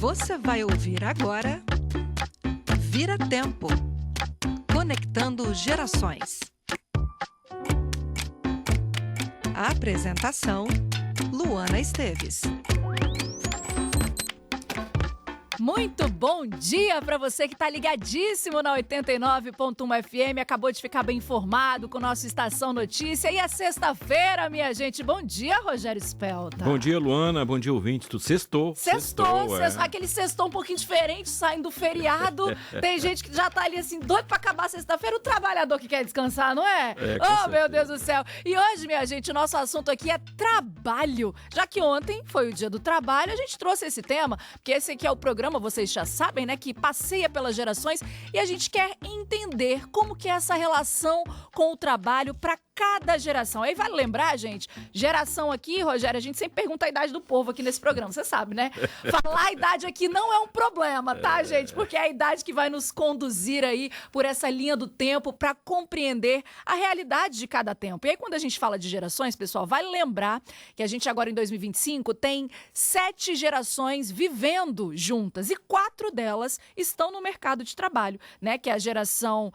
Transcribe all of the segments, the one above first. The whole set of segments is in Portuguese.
Você vai ouvir agora Vira Tempo, conectando gerações. A apresentação, Luana Esteves. Muito bom dia para você que está ligadíssimo na 89.1 FM, acabou de ficar bem informado com nossa Estação Notícia. E é sexta-feira, minha gente. Bom dia, Rogério Spelta. Bom dia, Luana. Bom dia, ouvintes. Tudo sextou. Sextou. Aquele sextou um pouquinho diferente, saindo do feriado. Tem gente que já tá ali assim, doido para acabar sexta-feira. O trabalhador que quer descansar, não é? Oh, meu Deus do céu. E hoje, minha gente, o nosso assunto aqui é trabalho. Já que ontem foi o dia do trabalho, a gente trouxe esse tema, porque esse aqui é o programa, vocês já sabem, né, que passeia pelas gerações e a gente quer entender como que é essa relação com o trabalho para cada geração. Aí vale lembrar, gente, geração aqui, Rogério, a gente sempre pergunta a idade do povo aqui nesse programa, você sabe, né? Falar a idade aqui não é um problema, tá, gente? Porque é a idade que vai nos conduzir aí por essa linha do tempo para compreender a realidade de cada tempo. E aí, quando a gente fala de gerações, pessoal, vale lembrar que a gente agora em 2025 tem 7 gerações vivendo juntas e 4 delas estão no mercado de trabalho, né? Que é a geração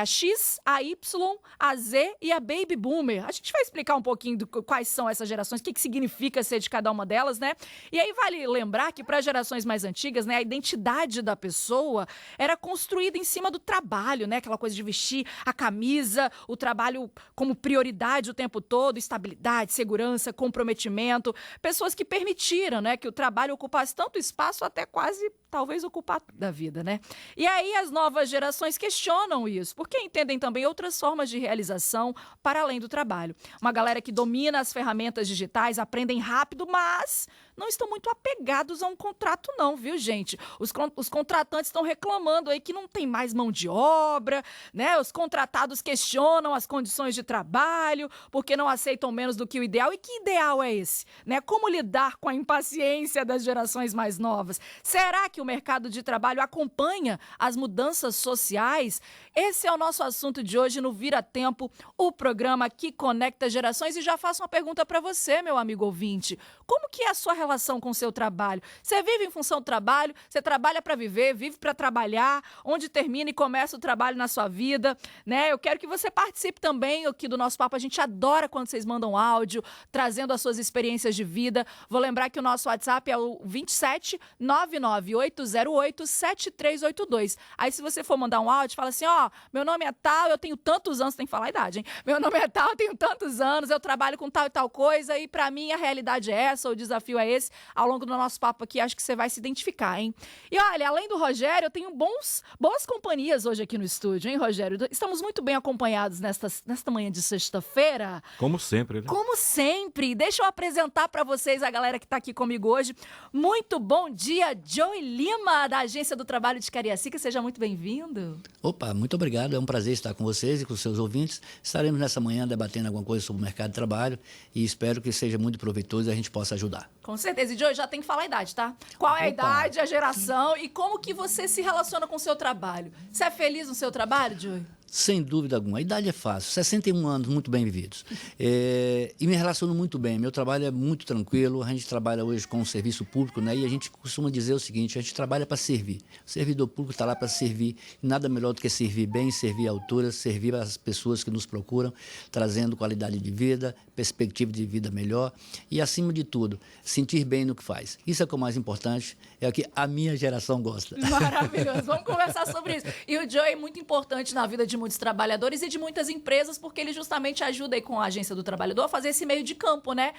a X, a Y, a Z e a Baby Boomer. A gente vai explicar um pouquinho quais são essas gerações, o que significa ser de cada uma delas, né? E aí vale lembrar que para gerações mais antigas, né, a identidade da pessoa era construída em cima do trabalho, né? Aquela coisa de vestir a camisa, o trabalho como prioridade o tempo todo, estabilidade, segurança, comprometimento. Pessoas que permitiram, né, que o trabalho ocupasse tanto espaço até quase talvez ocupar da vida, né? E aí as novas gerações questionam isso, porque entendem também outras formas de realização para além do trabalho. Uma galera que domina as ferramentas digitais, aprendem rápido, mas não estão muito apegados a um contrato não, viu, gente? Os contratantes estão reclamando aí que não tem mais mão de obra, né? Os contratados questionam as condições de trabalho, porque não aceitam menos do que o ideal. E que ideal é esse? Né? Como lidar com a impaciência das gerações mais novas? Será que o mercado de trabalho acompanha as mudanças sociais? Esse é o nosso assunto de hoje no Vira Tempo, o programa que conecta gerações. E já faço uma pergunta para você, meu amigo ouvinte. Como que é a sua relação com o seu trabalho? Você vive em função do trabalho? Você trabalha para viver, vive para trabalhar? Onde termina e começa o trabalho na sua vida? Né? Eu quero que você participe também aqui do nosso papo. A gente adora quando vocês mandam áudio, trazendo as suas experiências de vida. Vou lembrar que o nosso WhatsApp é o 27 99808 7382. Aí se você for mandar um áudio, fala assim, meu nome é tal, eu tenho tantos anos, tem que falar a idade, hein? Meu nome é tal, eu tenho tantos anos, eu trabalho com tal e tal coisa e pra mim a realidade é essa, o desafio é esse. Ao longo do nosso papo aqui, acho que você vai se identificar, hein? E olha, além do Rogério, eu tenho boas companhias hoje aqui no estúdio, hein, Rogério? Estamos muito bem acompanhados nesta manhã de sexta-feira. Como sempre, né? Como sempre. Deixa eu apresentar pra vocês a galera que tá aqui comigo hoje. Muito bom dia, Joey Lima, da Agência do Trabalho de Cariacica. Seja muito bem-vindo. Opa, muito obrigado. É um prazer estar com vocês e com os seus ouvintes. Estaremos nessa manhã debatendo alguma coisa sobre o mercado de trabalho e espero que seja muito proveitoso e a gente possa ajudar. Com certeza. E, Joey, já tem que falar a idade, tá? Qual é a idade, a geração e como que você se relaciona com o seu trabalho? Você é feliz no seu trabalho, Joey? Sem dúvida alguma. A idade é fácil. 61 anos, muito bem vividos. E me relaciono muito bem. Meu trabalho é muito tranquilo. A gente trabalha hoje com o serviço público, né? E a gente costuma dizer o seguinte, a gente trabalha para servir. O servidor público está lá para servir. Nada melhor do que servir bem, servir à altura, servir às pessoas que nos procuram, trazendo qualidade de vida, perspectiva de vida melhor e, acima de tudo, sentir bem no que faz. Isso é o que é o mais importante, é o que a minha geração gosta. Maravilhoso. Vamos conversar sobre isso. E o Joey é muito importante na vida de muitos trabalhadores e de muitas empresas, porque ele justamente ajuda aí com a Agência do Trabalhador a fazer esse meio de campo, né?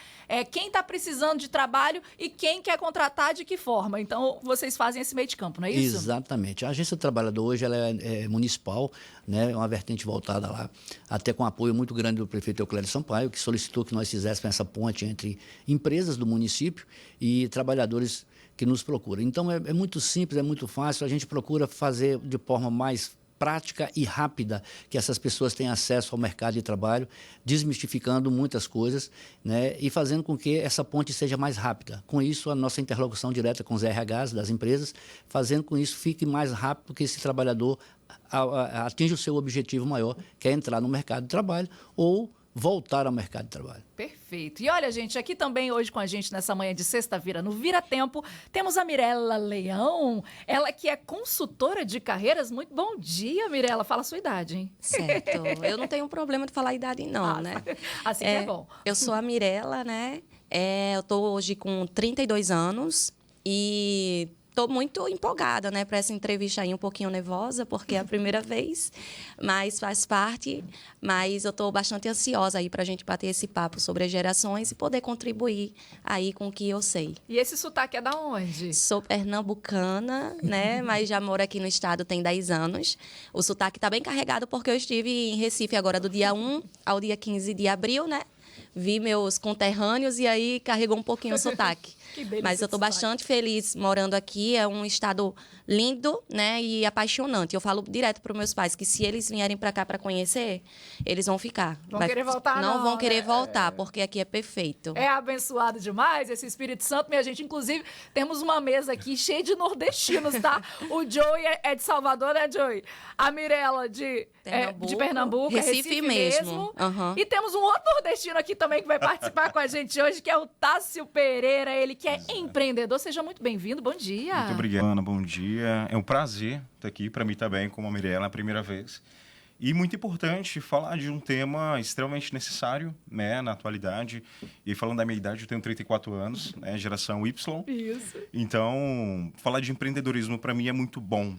Quem está precisando de trabalho e quem quer contratar de que forma. Então, vocês fazem esse meio de campo, não é isso? Exatamente. A Agência do Trabalhador hoje ela é municipal, né? É uma vertente voltada lá, até com apoio muito grande do prefeito Euclédio Sampaio, que solicitou que nós fizéssemos essa ponte entre empresas do município e trabalhadores que nos procuram. Então, é muito simples, é muito fácil. A gente procura fazer de forma mais prática e rápida que essas pessoas tenham acesso ao mercado de trabalho, desmistificando muitas coisas, né, e fazendo com que essa ponte seja mais rápida. Com isso, a nossa interlocução direta com os RHs das empresas, fazendo com isso fique mais rápido que esse trabalhador atinja o seu objetivo maior, que é entrar no mercado de trabalho ou voltar ao mercado de trabalho. Perfeito. E olha, gente, aqui também hoje com a gente nessa manhã de sexta-feira no Vira Tempo, temos a Mirela Leão, ela que é consultora de carreiras. Muito bom dia, Mirela. Fala a sua idade, hein? Certo. Eu não tenho problema de falar a idade, não, né? Assim que é bom. Eu sou a Mirela, né? Eu tô hoje com 32 anos e tô muito empolgada, né, para essa entrevista aí, um pouquinho nervosa, porque é a primeira vez, mas faz parte. Mas eu tô bastante ansiosa aí pra gente bater esse papo sobre as gerações e poder contribuir aí com o que eu sei. E esse sotaque é da onde? Sou pernambucana, né, mas já moro aqui no estado tem 10 anos. O sotaque tá bem carregado porque eu estive em Recife agora do dia 1 ao dia 15 de abril, né? Vi meus conterrâneos e aí carregou um pouquinho o sotaque. Mas eu estou bastante feliz morando aqui. É um estado lindo, né, e apaixonante. Eu falo direto para os meus pais que se eles vierem para cá para conhecer, eles vão ficar. Vão querer voltar, não vão querer né? voltar, porque aqui é perfeito. É abençoado demais esse Espírito Santo, minha gente. Inclusive, temos uma mesa aqui cheia de nordestinos, tá? O Joey é de Salvador, né, Joey? A Mirela de Pernambuco, Recife mesmo. Uhum. E temos um outro nordestino aqui também que vai participar com a gente hoje, que é o Tássio Pereira, ele que é empreendedor. Seja muito bem-vindo, bom dia. Muito obrigado, Ana, bom dia. É um prazer estar aqui, para mim também, como a Mirela, a primeira vez. E muito importante falar de um tema extremamente necessário, né, na atualidade. E falando da minha idade, eu tenho 34 anos, né, geração Y. Isso. Então, falar de empreendedorismo para mim é muito bom.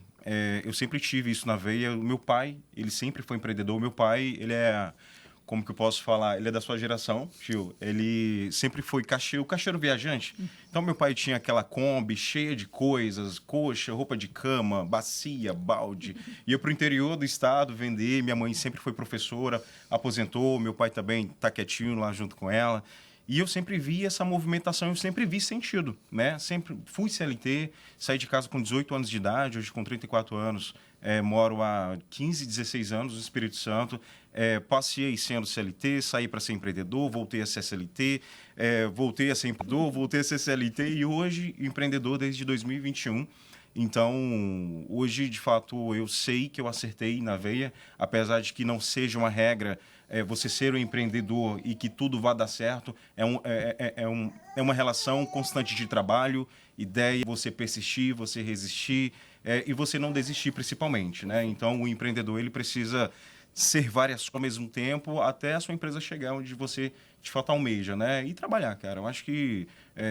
Eu sempre tive isso na veia. O meu pai, ele sempre foi empreendedor. O meu pai, ele é... Como que eu posso falar? Ele é da sua geração, tio. Ele sempre foi o caixeiro viajante. Então, meu pai tinha aquela Kombi cheia de coisas, coxa, roupa de cama, bacia, balde. Ia para o interior do estado vender. Minha mãe sempre foi professora, aposentou. Meu pai também está quietinho lá junto com ela. E eu sempre vi essa movimentação, eu sempre vi sentido, né? Sempre fui CLT, saí de casa com 18 anos de idade, hoje com 34 anos. Moro há 15, 16 anos no Espírito Santo. Passei sendo CLT, saí para ser empreendedor, voltei a ser CLT, voltei a ser empreendedor, voltei a ser CLT e hoje empreendedor desde 2021. Então, hoje, de fato, eu sei que eu acertei na veia, apesar de que não seja uma regra você ser um empreendedor e que tudo vá dar certo. É uma relação constante de trabalho, ideia, você persistir, você resistir e você não desistir, principalmente, né? Então, o empreendedor ele precisa ser várias coisas ao mesmo tempo até a sua empresa chegar onde você, de fato, almeja, né? E trabalhar, cara. Eu acho que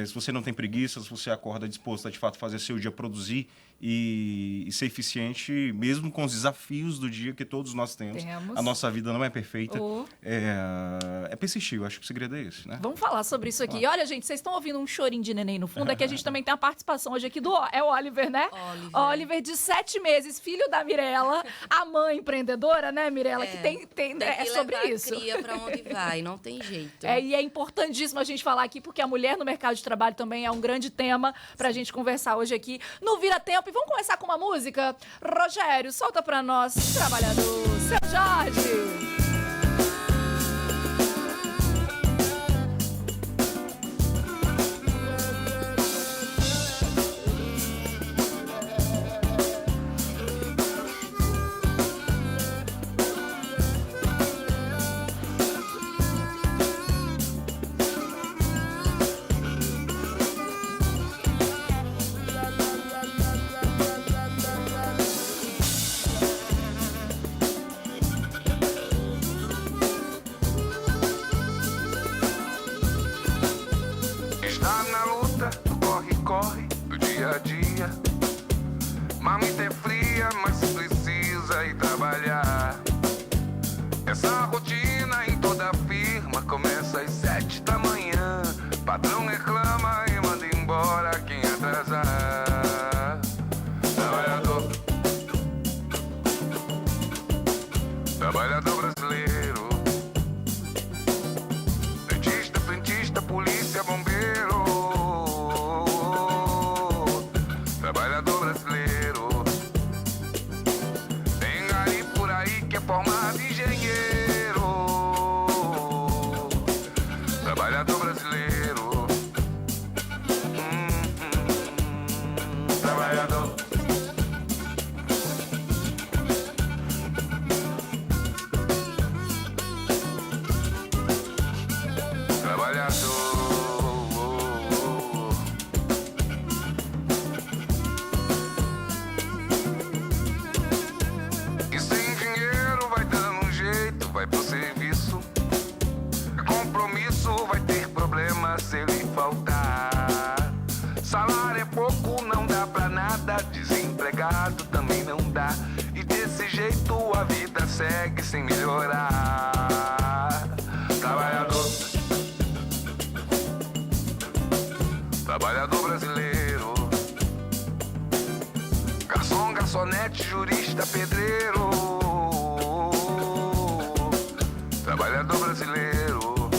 se você não tem preguiça, se você acorda disposto a, de fato, fazer seu dia produzir e ser eficiente, mesmo com os desafios do dia que todos nós temos. A nossa vida não é perfeita. É persistir, eu acho que o segredo é esse, né? Vamos falar sobre isso aqui. E olha, gente, vocês estão ouvindo um chorinho de neném no fundo, é que a gente também tem a participação hoje aqui do... É o Oliver, né? Oliver, de 7 meses, filho da Mirela, a mãe empreendedora, né, Mirela? Que tem sobre isso. Tem que levar a cria pra onde vai, não tem jeito. E é importantíssimo a gente falar aqui, porque a mulher no mercado de trabalho também é um grande tema pra gente conversar hoje aqui no Vira Tempo. E vamos começar com uma música? Rogério, solta pra nós, trabalhador, Seu Jorge. Mamita é fria, mas precisa ir trabalhar. Essa rotina em toda firma começa às 7 da manhã. Patrão reclama e manda embora quem atrasar. Trabalhador, trabalhador brasileiro. Dentista, frentista, polícia, bombeiro. Trabalhador brasileiro. Tem gari por aí que é formado engenheiro. Trabalhador brasileiro. Trabalhador. melhorar. Trabalhador brasileiro, garçom, garçonete, jurista, pedreiro. Trabalhador brasileiro,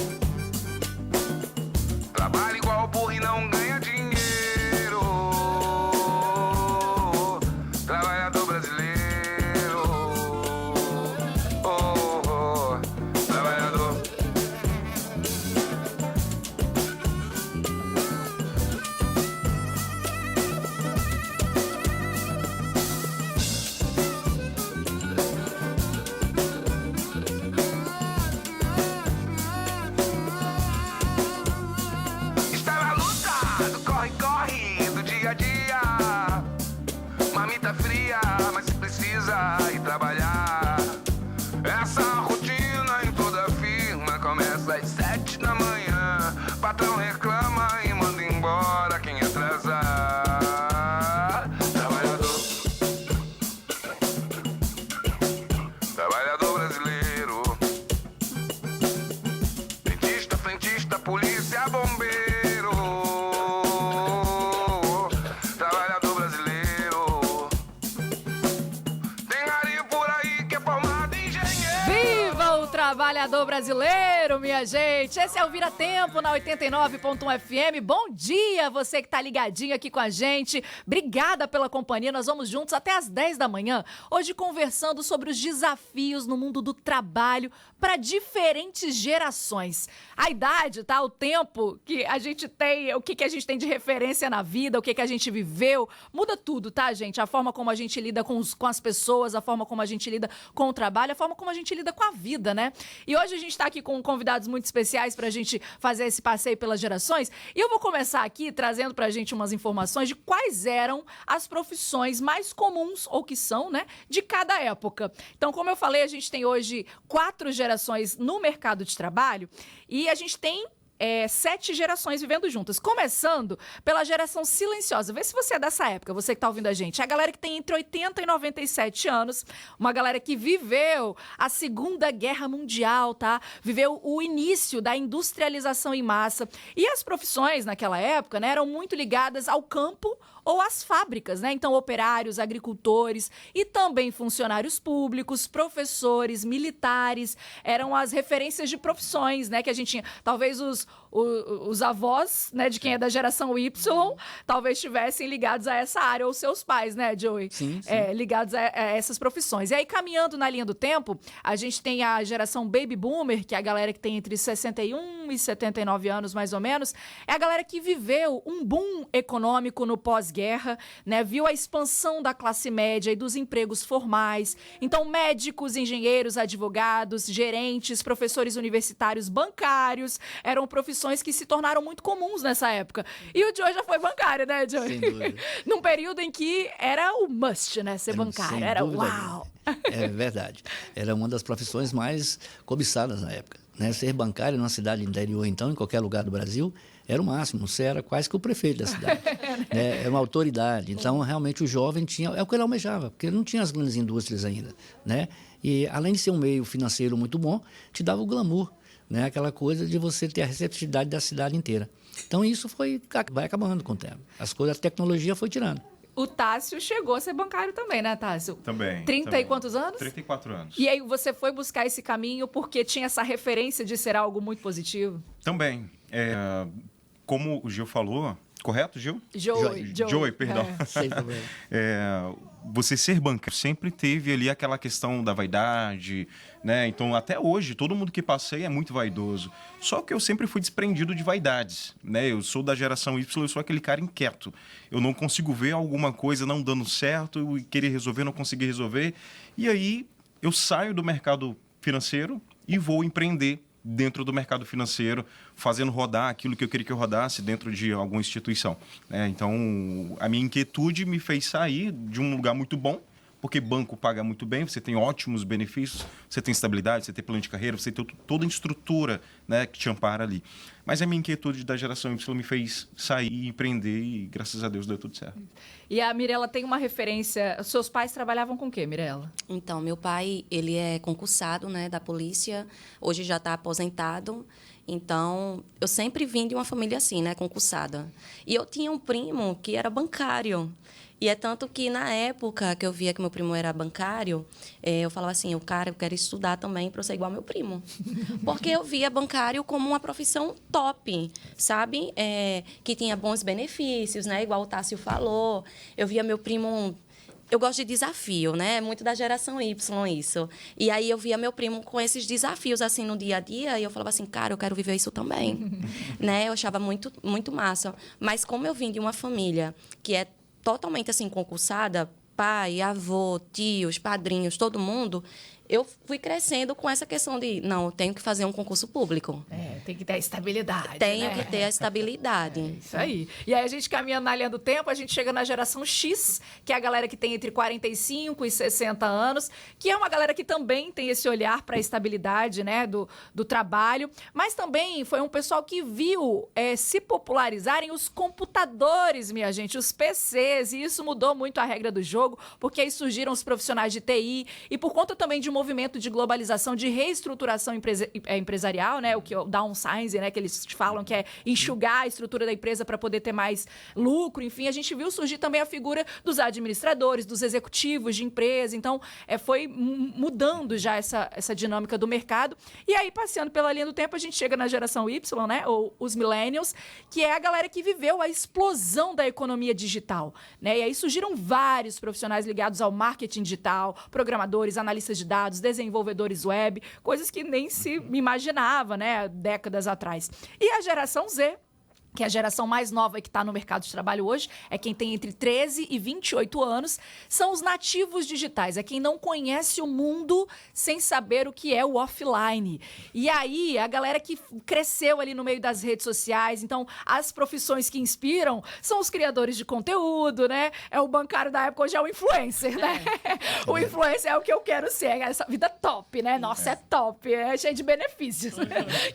trabalha igual burro e não ganha dinheiro. Trabalhador brasileiro, oh, oh, trabalhador. Está na luta do corre-corre do dia a dia. Marmita fria, mas se precisa ir trabalhar. Essa rotina em toda firma começa às 7 da manhã. Patrão reclama e manda embora quem atrasar. Trabalhador, trabalhador brasileiro, dentista, frentista, polícia, bombeiro. Trabalhador brasileiro, tem gari por aí que é formado em engenheiro. Viva o trabalhador brasileiro, minha gente! Esse é o Vira Tempo na 89.1 FM. Bom dia, você que tá ligadinho aqui com a gente. Obrigada pela companhia. Nós vamos juntos até às 10 da manhã, hoje conversando sobre os desafios no mundo do trabalho para diferentes gerações. A idade, tá? O tempo que a gente tem, o que a gente tem de referência na vida, o que a gente viveu, muda tudo, tá, gente? A forma como a gente lida com as pessoas, a forma como a gente lida com o trabalho, a forma como a gente lida com a vida, né? E hoje a gente tá aqui com convidados muito especiais pra gente fazer esse passeio pelas gerações. E eu vou começar aqui trazendo pra gente umas informações de quais eram as profissões mais comuns, ou que são, né, de cada época. Então, como eu falei, a gente tem hoje 4 gerações no mercado de trabalho e a gente tem 7 gerações vivendo juntas, começando pela geração silenciosa. Vê se você é dessa época, você que tá ouvindo a gente. É a galera que tem entre 80 e 97 anos, uma galera que viveu a Segunda Guerra Mundial, tá? Viveu o início da industrialização em massa. E as profissões naquela época, né, eram muito ligadas ao campo ou às fábricas, né? Então, operários, agricultores e também funcionários públicos, professores, militares, eram as referências de profissões, né? Que a gente tinha. Talvez os avós, né, de quem é da geração Y, talvez estivessem ligados a essa área, ou seus pais, né, Joey? Sim, sim. Ligados a essas profissões. E aí, caminhando na linha do tempo, a gente tem a geração Baby Boomer, que é a galera que tem entre 61 e 79 anos, mais ou menos. É a galera que viveu um boom econômico no pós-guerra, né? Viu a expansão da classe média e dos empregos formais. Então, médicos, engenheiros, advogados, gerentes, professores universitários, bancários, eram profissões que se tornaram muito comuns nessa época. E o Joey já foi bancário, né, Joey? Sem dúvida. Num período em que era o must, né, ser bancário. Sem Era dúvida uau! É verdade. Era uma das profissões mais cobiçadas na época, né? Ser bancário numa cidade interior, então, em qualquer lugar do Brasil, era o máximo. Você era quase que o prefeito da cidade. Né? Era uma autoridade. Então, realmente, o jovem tinha... É o que ele almejava, porque não tinha as grandes indústrias ainda, né? E, além de ser um meio financeiro muito bom, te dava o glamour, né? Aquela coisa de você ter a receptividade da cidade inteira. Então, isso vai acabando com o tempo. A tecnologia foi tirando. O Tássio chegou a ser bancário também, né, Tássio? Também. 30 também. e quantos anos? 34 anos. E aí você foi buscar esse caminho porque tinha essa referência de ser algo muito positivo? Também. Como o Gil falou, correto, Gil? Joey, perdão. Sem problema. Você ser bancário sempre teve ali aquela questão da vaidade, né? Então, até hoje, todo mundo que passei é muito vaidoso. Só que eu sempre fui desprendido de vaidades, né? Eu sou da geração Y, eu sou aquele cara inquieto. Eu não consigo ver alguma coisa não dando certo e querer resolver, não conseguir resolver. E aí, eu saio do mercado financeiro e vou empreender dentro do mercado financeiro, fazendo rodar aquilo que eu queria que eu rodasse dentro de alguma instituição. Então, a minha inquietude me fez sair de um lugar muito bom, porque banco paga muito bem, você tem ótimos benefícios, você tem estabilidade, você tem plano de carreira, você tem toda a estrutura, né, que te ampara ali. Mas a minha inquietude da geração Y me fez sair e empreender e, graças a Deus, deu tudo certo. E a Mirella tem uma referência... Seus pais trabalhavam com o quê, Mirella? Então, meu pai, ele é concursado, né, da polícia, hoje já está aposentado. Então, eu sempre vim de uma família assim, né, concursada. E eu tinha um primo que era bancário. E é tanto que, na época que eu via que meu primo era bancário, eu falava assim, eu quero estudar também para eu ser igual ao meu primo. Porque eu via bancário como uma profissão top, sabe? Que tinha bons benefícios, né? Igual o Tássio falou. Eu via meu primo... Eu gosto de desafio, né? É muito da geração Y isso. E aí eu via meu primo com esses desafios assim no dia a dia e eu falava assim, cara, eu quero viver isso também, né? Eu achava muito, muito massa. Mas como eu vim de uma família que é totalmente assim concursada, pai, avô, tios, padrinhos, todo mundo, eu fui crescendo com essa questão de, não, eu tenho que fazer um concurso público. Tem que ter a estabilidade, Tenho né? que ter a estabilidade. Isso aí. E aí a gente caminhando na linha do tempo, a gente chega na geração X, que é a galera que tem entre 45 e 60 anos, que é uma galera que também tem esse olhar para a estabilidade, né, do trabalho, mas também foi um pessoal que viu se popularizarem os computadores, minha gente, os PCs, e isso mudou muito a regra do jogo, porque aí surgiram os profissionais de TI, e por conta também de um movimento de globalização, de reestruturação empresarial, né, o que o downsizing, né, que eles falam que é enxugar a estrutura da empresa para poder ter mais lucro, enfim, a gente viu surgir também a figura dos administradores, dos executivos de empresa, então foi mudando já essa dinâmica do mercado, e aí passeando pela linha do tempo a gente chega na geração Y, né, ou os millennials, que é a galera que viveu a explosão da economia digital, né, e aí surgiram vários profissionais ligados ao marketing digital, programadores, analistas de dados, desenvolvedores web, coisas que nem se imaginava, né, décadas atrás. E a geração Z, que é a geração mais nova que está no mercado de trabalho hoje, é quem tem entre 13 e 28 anos, são os nativos digitais, é quem não conhece o mundo sem saber o que é o offline. E aí, a galera que cresceu ali no meio das redes sociais, então, as profissões que inspiram são os criadores de conteúdo, né? É o bancário da época, hoje é o influencer, né? O influencer é o que eu quero ser, essa vida top, né? Nossa, é top, é cheio de benefícios.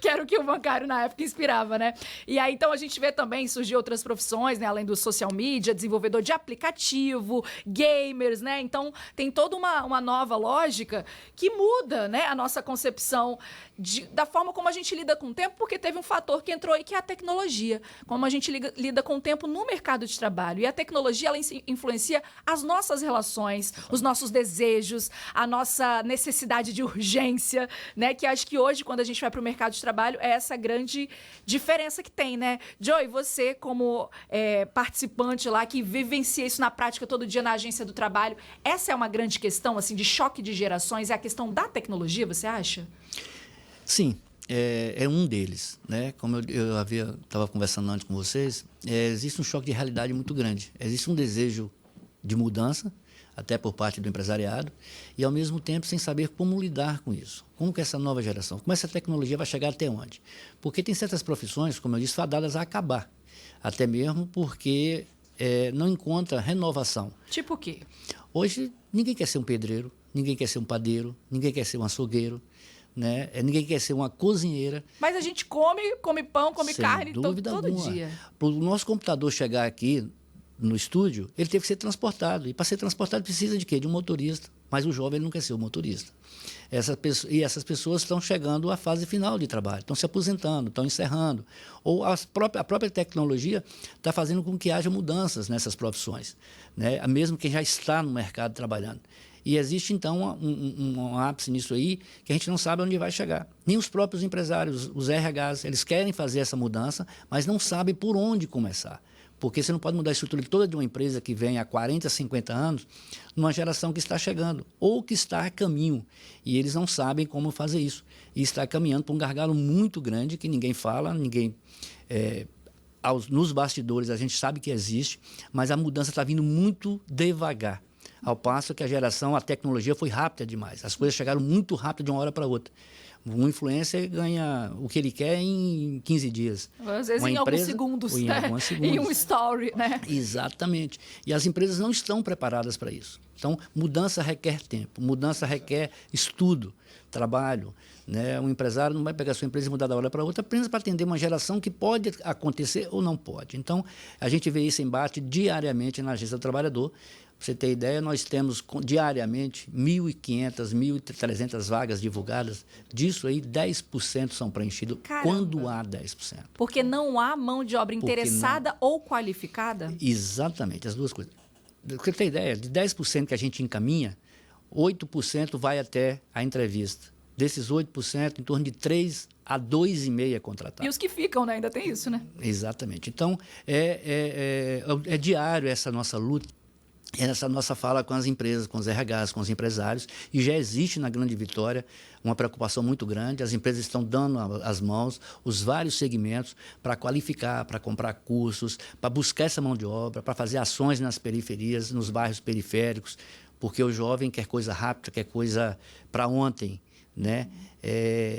Que era o que o bancário na época inspirava, né? E aí, então, a gente vê também surgir outras profissões, né? Além do social media, desenvolvedor de aplicativo, gamers, né? Então, tem toda uma nova lógica que muda, né? A nossa concepção da forma como a gente lida com o tempo, porque teve um fator que entrou aí, que é a tecnologia. Como a gente lida com o tempo no mercado de trabalho. E a tecnologia, ela influencia as nossas relações, os nossos desejos, a nossa necessidade de urgência, né? Que acho que hoje, quando a gente vai para o mercado de trabalho, é essa grande diferença que tem, né? Joey, você como participante lá, que vivencia isso na prática todo dia na agência do trabalho, essa é uma grande questão, assim, de choque de gerações, é a questão da tecnologia, você acha? Sim, é um deles, né? Como eu estava conversando antes com vocês, existe um choque de realidade muito grande. Existe um desejo de mudança, até por parte do empresariado, e ao mesmo tempo sem saber como lidar com isso. Como que essa nova geração, como essa tecnologia vai chegar até onde? Porque tem certas profissões, como eu disse, fadadas a acabar. Até mesmo porque não encontra renovação. Tipo o quê? Hoje, ninguém quer ser um pedreiro, ninguém quer ser um padeiro, ninguém quer ser um açougueiro, né? Ninguém quer ser uma cozinheira. Mas a gente come pão, come Sem carne todo alguma. dia. Para o nosso computador chegar aqui no estúdio, ele teve que ser transportado. E para ser transportado precisa de quê? De um motorista. Mas o jovem ele não quer ser o motorista. Essas pessoas estão chegando à fase final de trabalho, estão se aposentando, estão encerrando. Ou a própria tecnologia está fazendo com que haja mudanças nessas profissões, né? Mesmo quem já está no mercado trabalhando. E existe, então, um ápice nisso aí que a gente não sabe onde vai chegar. Nem os próprios empresários, os RHs, eles querem fazer essa mudança, mas não sabem por onde começar. Porque você não pode mudar a estrutura toda de uma empresa que vem há 40, 50 anos, numa geração que está chegando, ou que está a caminho. E eles não sabem como fazer isso. E está caminhando para um gargalo muito grande que ninguém fala, nos bastidores a gente sabe que existe, mas a mudança está vindo muito devagar. Ao passo que a tecnologia foi rápida demais. As coisas chegaram muito rápido de uma hora para outra. Um influencer ganha o que ele quer em 15 dias. Às vezes Uma em alguns empresa, segundos, ou em né? alguns segundos. Em um story, né? Exatamente. E as empresas não estão preparadas para isso. Então, mudança requer tempo, mudança requer estudo, trabalho. Né? Um empresário não vai pegar a sua empresa e mudar da hora para outra, apenas para atender uma geração que pode acontecer ou não pode. Então, a gente vê esse embate diariamente na Agência do Trabalhador. Para você ter ideia, nós temos diariamente 1.500, 1.300 vagas divulgadas. Disso aí, 10% são preenchidos. Caramba. Quando há 10%. Porque não há mão de obra interessada ou qualificada? Exatamente, as duas coisas. Para você ter ideia, de 10% que a gente encaminha, 8% vai até a entrevista. Desses 8%, em torno de 3 a 2,5% é contratado. E os que ficam, né? Ainda tem isso, né? Exatamente. Então, é diário essa nossa luta, essa nossa fala com as empresas, com os RHs, com os empresários, e já existe na Grande Vitória uma preocupação muito grande. As empresas estão dando as mãos, os vários segmentos, para qualificar, para comprar cursos, para buscar essa mão de obra, para fazer ações nas periferias, nos bairros periféricos, porque o jovem quer coisa rápida, quer coisa para ontem, né?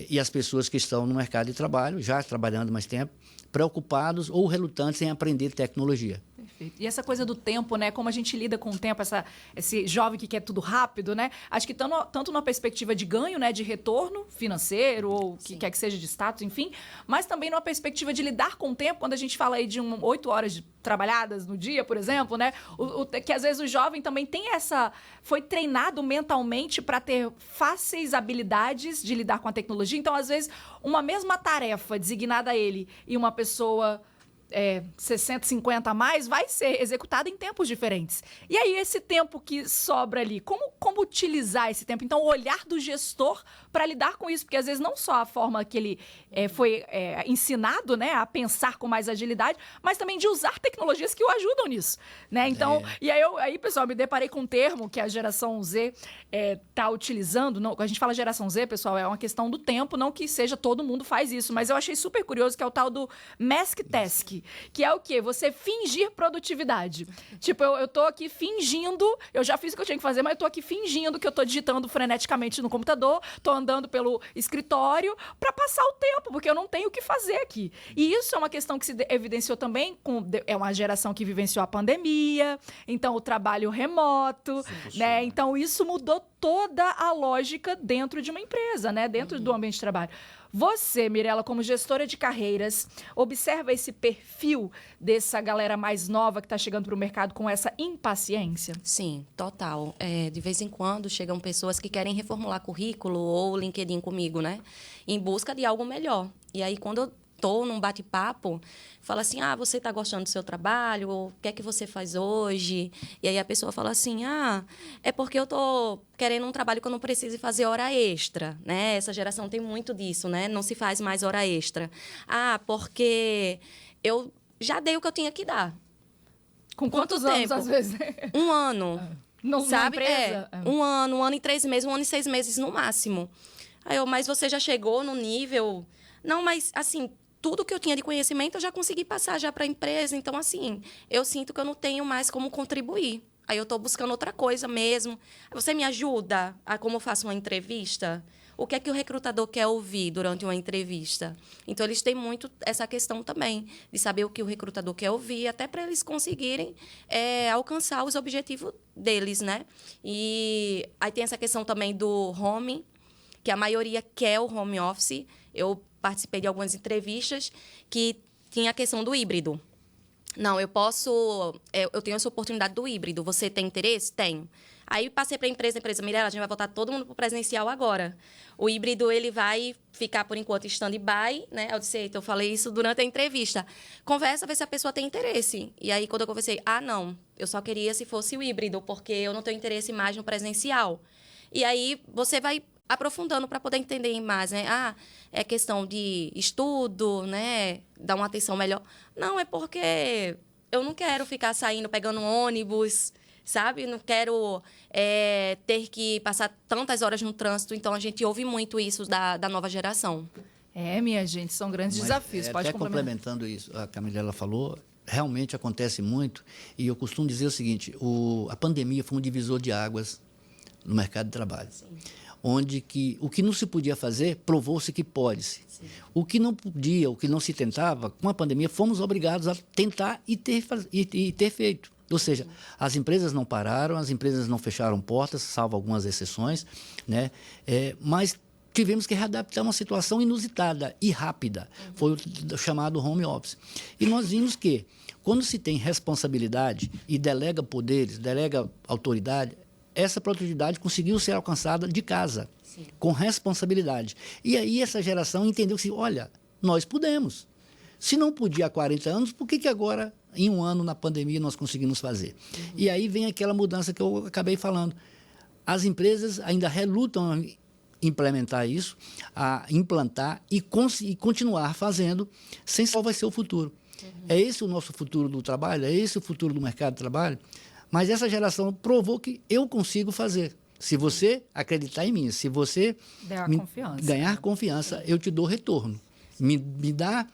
E as pessoas que estão no mercado de trabalho, já trabalhando mais tempo, preocupados ou relutantes em aprender tecnologia. Perfeito. E essa coisa do tempo, né? Como a gente lida com o tempo, esse jovem que quer tudo rápido, né? Acho que tanto na perspectiva de ganho, né? De retorno financeiro ou que quer que seja de status, enfim, mas também numa perspectiva de lidar com o tempo, quando a gente fala aí de 8 horas trabalhadas no dia, por exemplo, né? Que às vezes o jovem também tem foi treinado mentalmente para ter fáceis habilidades de lidar com a tecnologia. Então, às vezes, uma mesma tarefa designada a ele e uma pessoa 60, 50 a mais, vai ser executada em tempos diferentes. E aí, esse tempo que sobra ali, como utilizar esse tempo? Então, o olhar do gestor para lidar com isso, porque às vezes não só a forma que ele foi ensinado, né, a pensar com mais agilidade, mas também de usar tecnologias que o ajudam nisso, né? Então, e aí, pessoal, me deparei com um termo que a geração Z está utilizando. Não, a gente fala geração Z, pessoal, é uma questão do tempo, não que seja todo mundo faz isso, mas eu achei super curioso, que é o tal do mask task, que é o quê? Você fingir produtividade. Tipo, eu tô aqui fingindo, eu já fiz o que eu tinha que fazer, mas eu tô aqui fingindo que eu tô digitando freneticamente no computador, tô andando pelo escritório para passar o tempo, porque eu não tenho o que fazer aqui. E isso é uma questão que se evidenciou também, é uma geração que vivenciou a pandemia, então o trabalho remoto, né? Então isso mudou toda a lógica dentro de uma empresa, né? Dentro do ambiente de trabalho. Você, Mirela, como gestora de carreiras, observa esse perfil dessa galera mais nova que está chegando para o mercado com essa impaciência? Sim, total. De vez em quando chegam pessoas que querem reformular currículo ou LinkedIn comigo, né? Em busca de algo melhor. E aí, quando eu estou num bate-papo, fala assim, você está gostando do seu trabalho? Ou o que é que você faz hoje? E aí a pessoa fala assim, é porque eu estou querendo um trabalho que eu não precise fazer hora extra, né? Essa geração tem muito disso, né? Não se faz mais hora extra. Porque eu já dei o que eu tinha que dar. Com quantos anos, às vezes? 1 ano. Sabe? Na empresa? 1 ano, 1 ano e 3 meses, 1 ano e 6 meses no máximo. Aí mas você já chegou no nível... Não, mas assim... Tudo que eu tinha de conhecimento, eu já consegui passar já para a empresa. Então, assim, eu sinto que eu não tenho mais como contribuir. Aí eu estou buscando outra coisa mesmo. Você me ajuda a como eu faço uma entrevista? O que é que o recrutador quer ouvir durante uma entrevista? Então, eles têm muito essa questão também, de saber o que o recrutador quer ouvir, até para eles conseguirem alcançar os objetivos deles, né? E aí tem essa questão também do home, que a maioria quer o home office. Eu participei de algumas entrevistas que tinha a questão do híbrido. Não, eu tenho essa oportunidade do híbrido. Você tem interesse? Tenho. Aí passei para a empresa, Mirela, a gente vai voltar todo mundo para o presencial agora. O híbrido, ele vai ficar, por enquanto, stand-by, né? Eu falei isso durante a entrevista. Conversa, ver se a pessoa tem interesse. E aí, quando eu conversei, não, eu só queria se fosse o híbrido, porque eu não tenho interesse mais no presencial. E aí, você vai aprofundando para poder entender mais, né? É questão de estudo, né? Dar uma atenção melhor. Não, é porque eu não quero ficar saindo, pegando um ônibus, sabe? Não quero ter que passar tantas horas no trânsito. Então, a gente ouve muito isso da nova geração. Minha gente, são grandes desafios. Pode até complementando isso, a Camila falou, realmente acontece muito. E eu costumo dizer o seguinte, a pandemia foi um divisor de águas no mercado de trabalho. Sim. onde que o que não se podia fazer, provou-se que pode-se. O que não podia, o que não se tentava, com a pandemia, fomos obrigados a tentar e ter feito. Ou seja, as empresas não pararam, as empresas não fecharam portas, salvo algumas exceções, né? Mas tivemos que readaptar uma situação inusitada e rápida. Foi o chamado home office. E nós vimos que, quando se tem responsabilidade e delega poderes, delega autoridade, essa produtividade conseguiu ser alcançada de casa, com responsabilidade. E aí essa geração entendeu que, olha, nós podemos. Se não podia há 40 anos, por que agora, em um ano, na pandemia, nós conseguimos fazer? E aí vem aquela mudança que eu acabei falando. As empresas ainda relutam a implementar isso, a implantar e continuar fazendo, sem qual vai ser o futuro. É esse o nosso futuro do trabalho? É esse o futuro do mercado de trabalho? Mas essa geração provou que eu consigo fazer. Se você acreditar em mim, se você ganhar confiança, eu te dou retorno. Me dá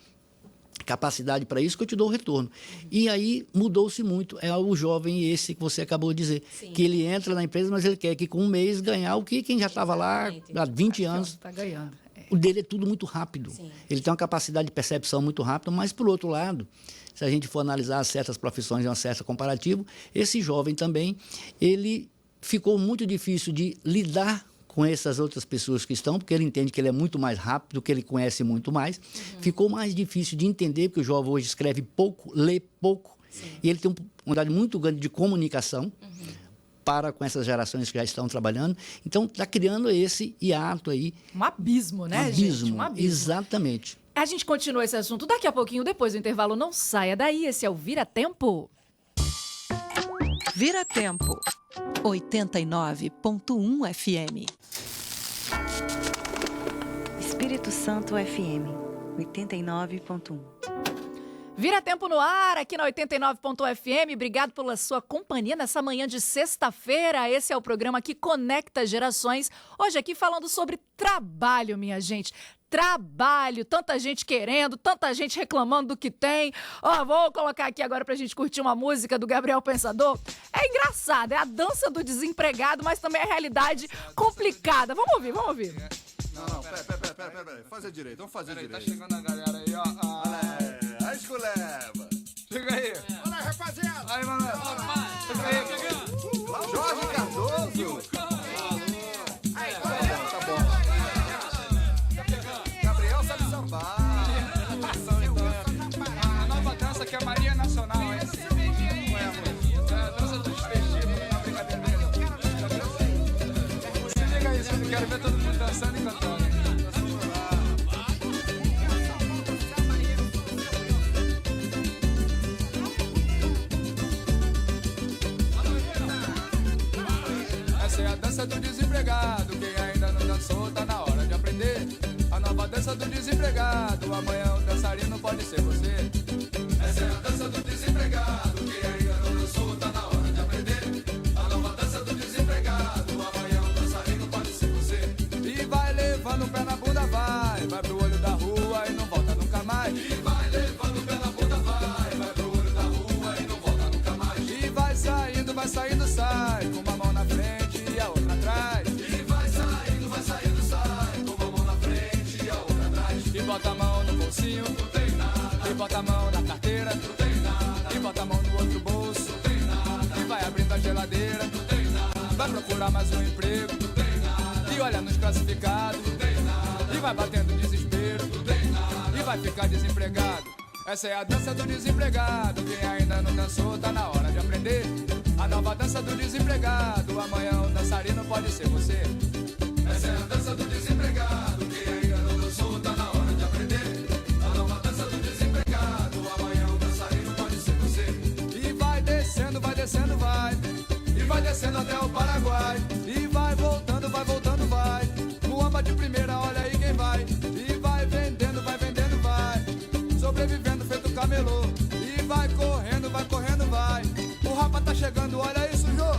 capacidade para isso que eu te dou retorno. E aí mudou-se muito. É o jovem esse que você acabou de dizer. Sim. Que ele entra na empresa, mas ele quer que com um mês ganhar o que quem já estava lá há 20 anos. Está ganhando. O dele é tudo muito rápido. Sim. Ele tem uma capacidade de percepção muito rápida, mas, por outro lado, se a gente for analisar certas profissões em um certo comparativo, esse jovem também, ele ficou muito difícil de lidar com essas outras pessoas que estão, porque ele entende que ele é muito mais rápido, que ele conhece muito mais. Ficou mais difícil de entender, porque o jovem hoje escreve pouco, lê pouco, e ele tem uma quantidade muito grande de comunicação para com essas gerações que já estão trabalhando. Então, está criando esse hiato aí. Um abismo, né, gente? Um abismo. Exatamente. A gente continua esse assunto daqui a pouquinho, depois do intervalo. Não saia daí, esse é o Vira Tempo. Vira Tempo, 89.1 FM. Espírito Santo FM, 89.1. Vira Tempo no ar, aqui na 89.1 FM. Obrigado pela sua companhia nessa manhã de sexta-feira. Esse é o programa que conecta gerações. Hoje aqui falando sobre trabalho, minha gente. Trabalho, tanta gente querendo, tanta gente reclamando do que tem. Vou colocar aqui agora pra gente curtir uma música do Gabriel Pensador. É engraçado, é a dança do desempregado, mas também é a realidade complicada. Vamos ouvir, vamos ouvir. Não, pera. Fazer direito, vamos fazer direito. Tá chegando a galera aí, ó. Olha aí, esculeba. Chega aí. Olha aí, rapaziada. Aí, Manuel. Chega aí. Jorge Cardoso. Tá bom. Gabriel sabe sambar. A nova dança que é a Maria Nacional, hein? É a dança dos vestidos, uma brincadeira. Se liga aí, eu quero ver todo mundo dançando e cantando. Essa é a dança do desempregado. Quem ainda não dançou, tá na hora de aprender. A nova dança do desempregado. Amanhã o dançarino pode ser você. Essa é a dança do desempregado. Quem ainda não dançou, tá na hora de aprender. A nova dança do desempregado. Amanhã o dançarino pode ser você. E vai levando o pé na bunda, vai. Vai pro olho da rua e não volta nunca mais. E vai levando o pé na bunda, vai pro olho da rua e não volta nunca mais. E vai saindo, sai. Com uma mão na frente e a outra atrás. E vai saindo, sai. Com uma mão na frente e a outra atrás. E bota a mão no bolsinho, não tem nada. E bota a mão na carteira, não tem nada. E bota a mão no outro bolso, não tem nada. E vai abrindo a geladeira, não tem nada. Vai procurar mais um emprego, não tem nada. E olha nos classificados, não tem nada. E vai batendo desespero, não tem nada. E vai ficar desempregado. Essa é a dança do desempregado. Quem ainda não dançou, tá na hora de aprender. A nova dança do desempregado. Amanhã o dançarino pode ser você. Essa é a dança do desempregado. Quem ainda não dançou, tá na hora de aprender. A nova dança do desempregado. Amanhã o dançarino pode ser você. E vai descendo, vai. E vai descendo até o Paraguai. E vai voltando, vai. Muamba de primeira, olha aí quem vai. E vai vendendo, vai. Sobrevivendo feito camelô. E vai correndo, vai. O rapa tá chegando, olha isso, Jô.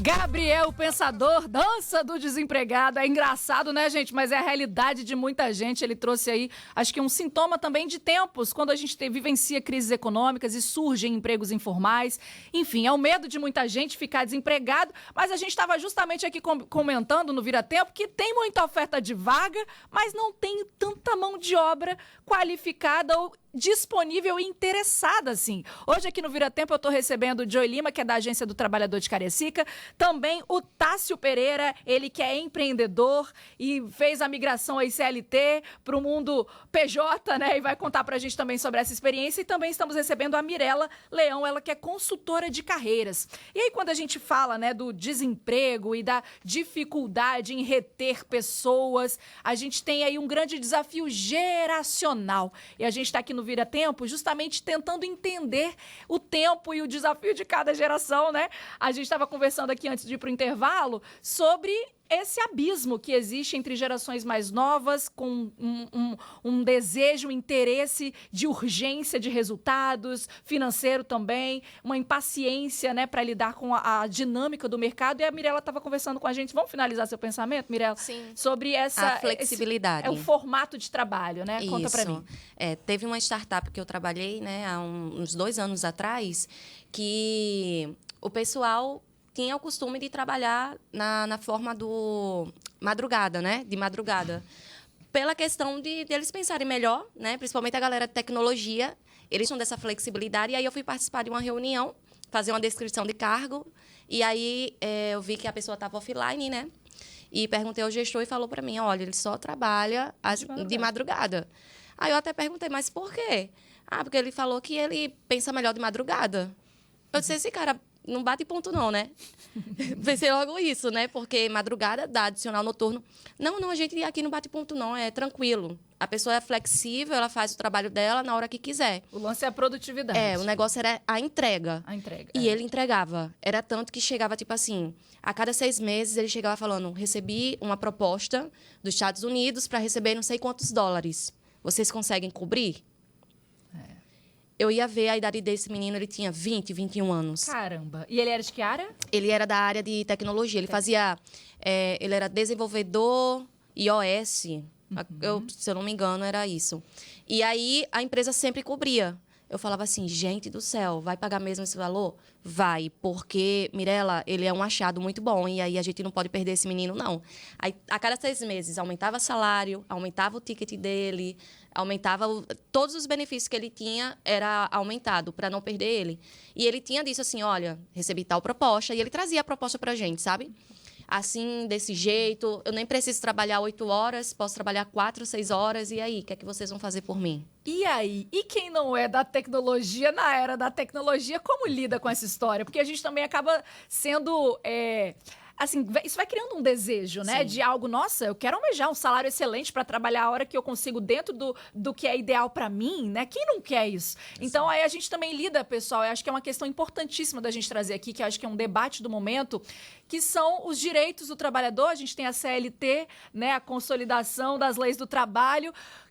Gabriel Pensador, dança do desempregado. É engraçado, né, gente? Mas é a realidade de muita gente. Ele trouxe aí, acho que um sintoma também de tempos, quando a gente vivencia crises econômicas e surgem empregos informais. Enfim, é o medo de muita gente ficar desempregado. Mas a gente estava justamente aqui comentando no Vira Tempo que tem muita oferta de vaga, mas não tem tanta mão de obra qualificada ou disponível e interessada, assim. Hoje aqui no Vira Tempo eu estou recebendo o Joey Lima, que é da Agência do Trabalhador de Cariacica, também o Tássio Pereira, ele que é empreendedor e fez a migração aí CLT para o mundo PJ, né, e vai contar para a gente também sobre essa experiência. E também estamos recebendo a Mirela Leão, ela que é consultora de carreiras. E aí quando a gente fala, né, do desemprego e da dificuldade em reter pessoas, a gente tem aí um grande desafio geracional. E a gente está aqui no Vira Tempo justamente tentando entender o tempo e o desafio de cada geração, né? A gente estava conversando aqui antes de ir para o intervalo sobre esse abismo que existe entre gerações mais novas, com um desejo, um interesse de urgência de resultados, financeiro também, uma impaciência, né, para lidar com a dinâmica do mercado. E a Mirela estava conversando com a gente. Vamos finalizar seu pensamento, Mirela? Sim. Sobre essa... A flexibilidade. É o formato de trabalho, né? Isso. Conta para mim. Teve uma startup que eu trabalhei, né, há uns 2 anos atrás, que o pessoal tinha o costume de trabalhar na forma do madrugada, né? De madrugada. Pela questão de eles pensarem melhor, né? Principalmente a galera de tecnologia, eles tinham dessa flexibilidade. E aí eu fui participar de uma reunião, fazer uma descrição de cargo. E aí eu vi que a pessoa estava offline, né? E perguntei ao gestor e falou para mim, olha, ele só trabalha de madrugada. Aí eu até perguntei, mas por quê? Ah, porque ele falou que ele pensa melhor de madrugada. Eu disse, esse cara não bate ponto não, né? Pensei logo isso, né? Porque madrugada dá adicional noturno. Não, a gente aqui não bate ponto não, é tranquilo. A pessoa é flexível, ela faz o trabalho dela na hora que quiser. O lance é a produtividade. O negócio era a entrega. A entrega. E ele entregava. Era tanto que chegava, tipo assim, a cada 6 meses ele chegava falando, recebi uma proposta dos Estados Unidos para receber não sei quantos dólares. Vocês conseguem cobrir? Eu ia ver a idade desse menino, ele tinha 20, 21 anos. Caramba. E ele era de que área? Ele era da área de tecnologia. Ele fazia... ele era desenvolvedor iOS. Se eu não me engano, era isso. E aí, a empresa sempre cobria. Eu falava assim, gente do céu, vai pagar mesmo esse valor? Vai, porque, Mirela, ele é um achado muito bom. E aí, a gente não pode perder esse menino, não. Aí, a cada 6 meses, aumentava o salário, aumentava o ticket dele, aumentava... Todos os benefícios que ele tinha era aumentado, para não perder ele. E ele tinha disso assim, olha, recebi tal proposta. E ele trazia a proposta pra gente, sabe? Assim, desse jeito, eu nem preciso trabalhar 8 horas, posso trabalhar 4, 6 horas, e aí, o que é que vocês vão fazer por mim? E aí? E quem não é da tecnologia, na era da tecnologia, como lida com essa história? Porque a gente também acaba sendo... assim, isso vai criando um desejo, né? Sim. De algo, nossa, eu quero almejar um salário excelente para trabalhar a hora que eu consigo dentro do que é ideal para mim, né? Quem não quer isso? Então, aí a gente também lida, pessoal, eu acho que é uma questão importantíssima da gente trazer aqui, que eu acho que é um debate do momento, que são os direitos do trabalhador. A gente tem a CLT, né? A consolidação das leis do trabalho,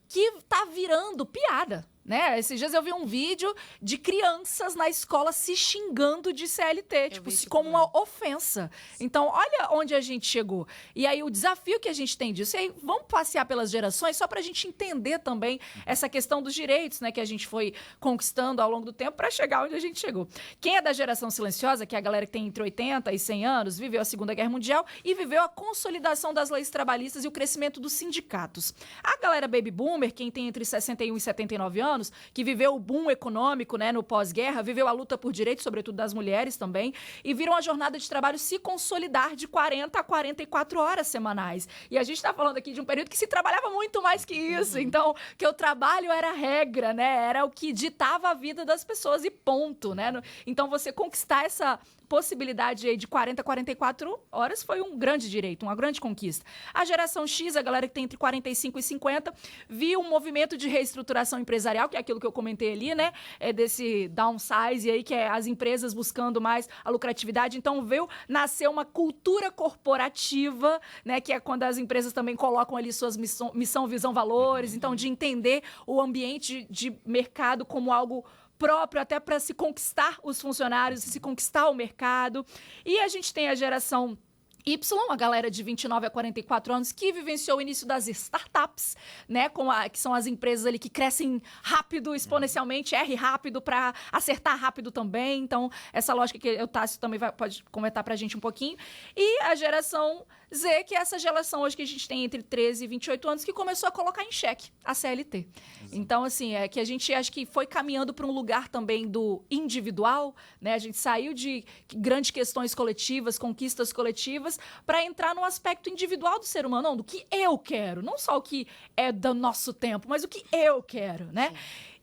que tá virando piada. Né? Esses dias eu vi um vídeo de crianças na escola se xingando de CLT, tipo, como uma ofensa. Então, olha onde a gente chegou. E aí, o desafio que a gente tem disso. E aí, vamos passear pelas gerações só para a gente entender também essa questão dos direitos, né, que a gente foi conquistando ao longo do tempo para chegar onde a gente chegou. Quem é da geração silenciosa, que é a galera que tem entre 80 e 100 anos, viveu a Segunda Guerra Mundial e viveu a consolidação das leis trabalhistas e o crescimento dos sindicatos. A galera baby boomer, quem tem entre 61 e 79 anos, que viveu o boom econômico, né, no pós-guerra, viveu a luta por direitos, sobretudo das mulheres também, e viram a jornada de trabalho se consolidar de 40 a 44 horas semanais. E a gente está falando aqui de um período que se trabalhava muito mais que isso, então, que o trabalho era a regra, né, era o que ditava a vida das pessoas e ponto, né? Então, você conquistar essa possibilidade aí de 40 a 44 horas foi um grande direito, uma grande conquista. A geração X, a galera que tem entre 45 e 50, viu um movimento de reestruturação empresarial, que é aquilo que eu comentei ali, né? É desse downsize aí, que é as empresas buscando mais a lucratividade. Então, veio nascer uma cultura corporativa, né? Que é quando as empresas também colocam ali suas missão, visão, valores. Então, de entender o ambiente de mercado como algo próprio até para se conquistar os funcionários, se conquistar o mercado. E a gente tem a geração Y, a galera de 29 a 44 anos, que vivenciou o início das startups, né, que são as empresas ali que crescem rápido, exponencialmente, erre rápido para acertar rápido também. Então, essa lógica que o Tássio também pode comentar para a gente um pouquinho. E a geração Z, que é essa geração hoje que a gente tem entre 13 e 28 anos, que começou a colocar em xeque a CLT. Então, assim, é que a gente acho que foi caminhando para um lugar também do individual, né? A gente saiu de grandes questões coletivas, conquistas coletivas, para entrar no aspecto individual do ser humano, não, do que eu quero, não só o que é do nosso tempo, mas o que eu quero, né?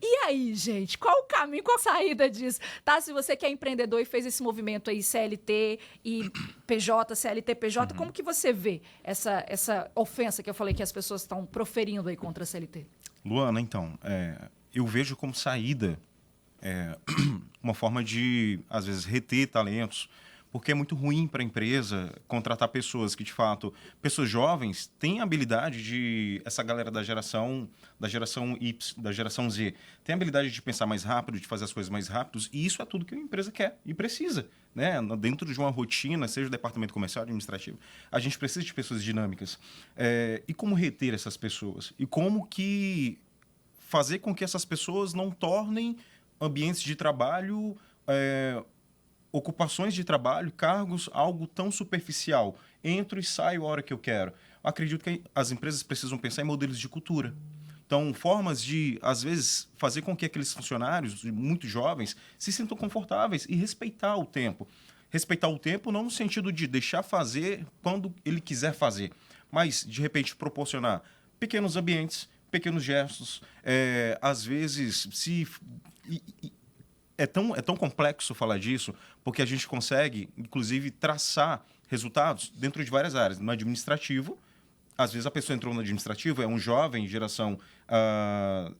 E aí, gente, qual o caminho, qual a saída disso? Tá, se você que é empreendedor e fez esse movimento aí, CLT e PJ, CLT, PJ, como que você vê essa ofensa que eu falei que as pessoas estão proferindo aí contra a CLT? Luana, então, eu vejo como saída uma forma de, às vezes, reter talentos, porque é muito ruim para a empresa contratar pessoas que, de fato, pessoas jovens têm habilidade de... Essa galera da geração Y, da geração Z, tem a habilidade de pensar mais rápido, de fazer as coisas mais rápidos, e isso é tudo que a empresa quer e precisa, né? Dentro de uma rotina, seja o departamento comercial, administrativo, a gente precisa de pessoas dinâmicas. E como reter essas pessoas? E como que fazer com que essas pessoas não tornem ambientes de trabalho... ocupações de trabalho, cargos, algo tão superficial. Entro e saio a hora que eu quero. Eu acredito que as empresas precisam pensar em modelos de cultura. Então, formas de, às vezes, fazer com que aqueles funcionários, muito jovens, se sintam confortáveis e respeitar o tempo. Respeitar o tempo não no sentido de deixar fazer quando ele quiser fazer, mas, de repente, proporcionar pequenos ambientes, pequenos gestos. Às vezes, É tão complexo falar disso, porque a gente consegue, inclusive, traçar resultados dentro de várias áreas. No administrativo, às vezes a pessoa entrou no administrativo, é um jovem, geração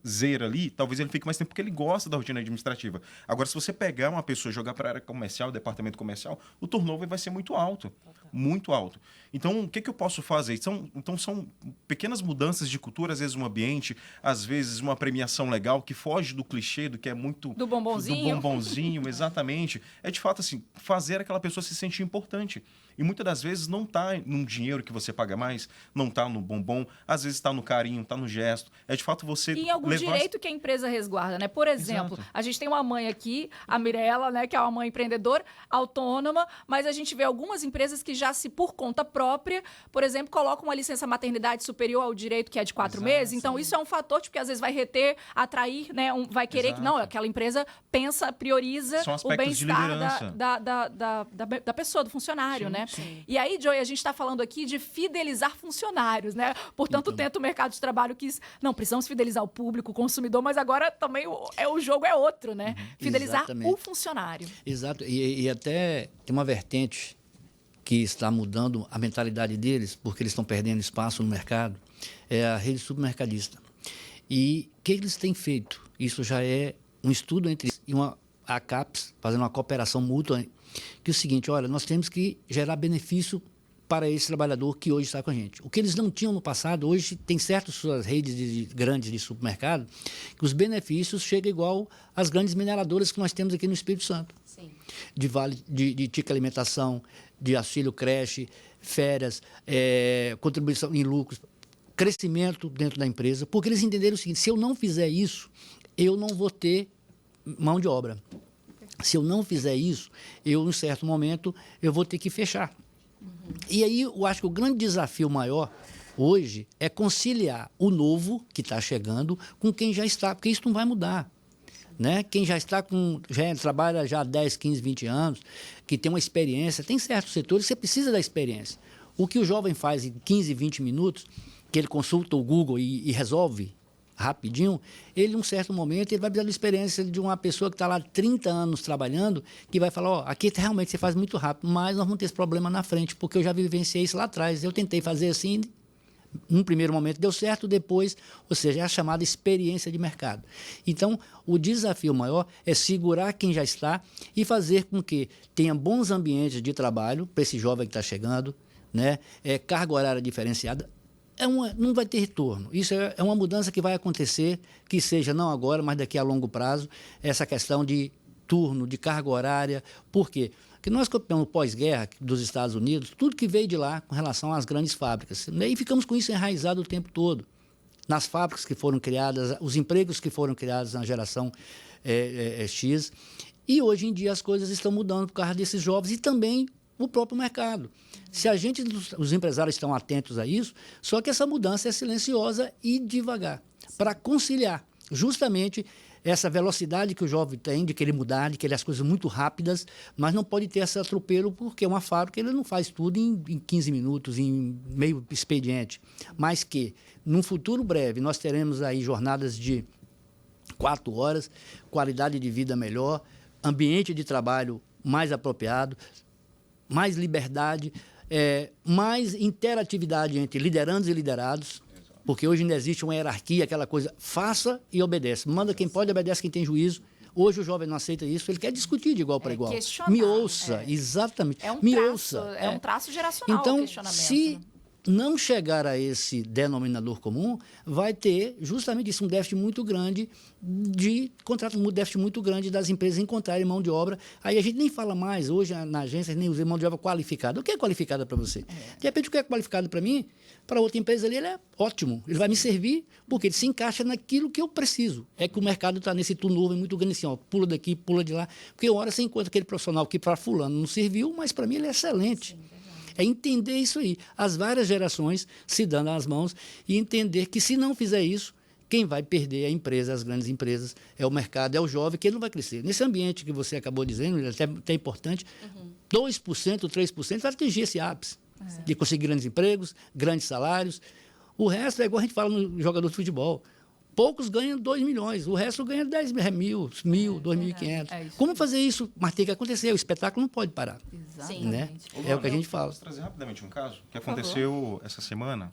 Z ali, talvez ele fique mais tempo porque ele gosta da rotina administrativa. Agora, se você pegar uma pessoa e jogar para a área comercial, departamento comercial, o turnover vai ser muito alto. Muito alto. Então, o que eu posso fazer? Então, são pequenas mudanças de cultura, às vezes um ambiente, às vezes uma premiação legal que foge do clichê, do que é muito... Do bombonzinho. Do bombonzinho, exatamente. É, de fato, assim, fazer aquela pessoa se sentir importante. E muitas das vezes não está num dinheiro que você paga mais, não está no bombom, às vezes está no carinho, está no gesto. É, de fato, você... E em algum direito que a empresa resguarda, né? Por exemplo, Exato. A gente tem uma mãe aqui, a Mirella, né? Que é uma mãe empreendedora, autônoma, mas a gente vê algumas empresas que já por conta própria, por exemplo, colocam uma licença maternidade superior ao direito, que é de 4 meses. Então, isso é um fator, porque às vezes vai reter, atrair, né? Vai querer que não, aquela empresa pensa, prioriza o bem-estar da pessoa, do funcionário, né? Sim. E aí, Joey, a gente está falando aqui de fidelizar funcionários, né? Por tanto tempo o mercado de trabalho quis, não, precisamos fidelizar o público, o consumidor, mas agora também o jogo é outro, né? Fidelizar o funcionário. Exato. E até tem uma vertente que está mudando a mentalidade deles, porque eles estão perdendo espaço no mercado, é a rede supermercadista. E o que eles têm feito? Isso já é um estudo entre a CAPES, fazendo uma cooperação mútua, que é o seguinte, olha, nós temos que gerar benefício para esse trabalhador que hoje está com a gente. O que eles não tinham no passado, hoje tem certas suas redes grandes de supermercado, que os benefícios chegam igual às grandes mineradoras que nós temos aqui no Espírito Santo. Sim. De vale, de tique alimentação, de auxílio creche, férias, contribuição em lucros, crescimento dentro da empresa, porque eles entenderam o seguinte, se eu não fizer isso, eu não vou ter mão de obra. Se eu não fizer isso, em certo momento, eu vou ter que fechar. E aí, eu acho que o grande desafio maior hoje é conciliar o novo que está chegando com quem já está, porque isso não vai mudar. Né? Quem já está trabalha já há 10, 15, 20 anos, que tem uma experiência, tem certos setores que você precisa da experiência. O que o jovem faz em 15, 20 minutos, que ele consulta o Google e resolve rapidinho, ele, em um certo momento, ele vai precisar da experiência de uma pessoa que está lá 30 anos trabalhando, que vai falar, aqui realmente você faz muito rápido, mas nós vamos ter esse problema na frente, porque eu já vivenciei isso lá atrás. Eu tentei fazer assim, num primeiro momento deu certo, depois, ou seja, é a chamada experiência de mercado. Então, o desafio maior é segurar quem já está e fazer com que tenha bons ambientes de trabalho para esse jovem que está chegando, né? Carga horária diferenciada. não vai ter retorno. Isso é uma mudança que vai acontecer, que seja não agora, mas daqui a longo prazo, essa questão de turno, de carga horária. Por quê? Porque nós copiamos pós-guerra dos Estados Unidos, tudo que veio de lá com relação às grandes fábricas. E ficamos com isso enraizado o tempo todo. Nas fábricas que foram criadas, os empregos que foram criados na geração X. E hoje em dia as coisas estão mudando por causa desses jovens e também o próprio mercado. Se a gente, os empresários estão atentos a isso, só que essa mudança é silenciosa e devagar, para conciliar justamente essa velocidade que o jovem tem de querer mudar, de querer as coisas muito rápidas, mas não pode ter esse atropelo, porque uma fábrica ele não faz tudo em 15 minutos, em meio expediente. Mas que, num futuro breve, nós teremos aí jornadas de 4 horas, qualidade de vida melhor, ambiente de trabalho mais apropriado, mais liberdade, mais interatividade entre liderandos e liderados, porque hoje ainda existe uma hierarquia, aquela coisa, faça e obedece. Manda quem pode, obedece quem tem juízo. Hoje o jovem não aceita isso, ele quer discutir de igual para igual. Me ouça, exatamente. É um traço geracional então, o questionamento. Se não chegar a esse denominador comum, vai ter justamente isso, um déficit muito grande de contrato, um déficit muito grande das empresas encontrarem mão de obra. Aí a gente nem fala mais, hoje na agência, nem usa mão de obra qualificada. O que é qualificada para você? De repente, o que é qualificado para mim, para outra empresa ali, ele é ótimo. Ele vai me servir porque ele se encaixa naquilo que eu preciso. É que o mercado está nesse turnover muito grande, assim, ó, pula daqui, pula de lá. Porque uma hora você encontra aquele profissional que para fulano não serviu, mas para mim ele é excelente. É entender isso aí. As várias gerações se dando as mãos e entender que, se não fizer isso, quem vai perder é a empresa, as grandes empresas, é o mercado, é o jovem, que ele não vai crescer. Nesse ambiente que você acabou dizendo, é até importante, 2%, 3% vai atingir esse ápice de conseguir grandes empregos, grandes salários. O resto é igual a gente fala no jogador de futebol. Poucos ganham 2 milhões, o resto ganha 10 mil, 2.500. Como fazer isso? Mas tem que acontecer, o espetáculo não pode parar. Exatamente. Né? É o que a gente fala. Posso trazer rapidamente um caso que aconteceu essa semana.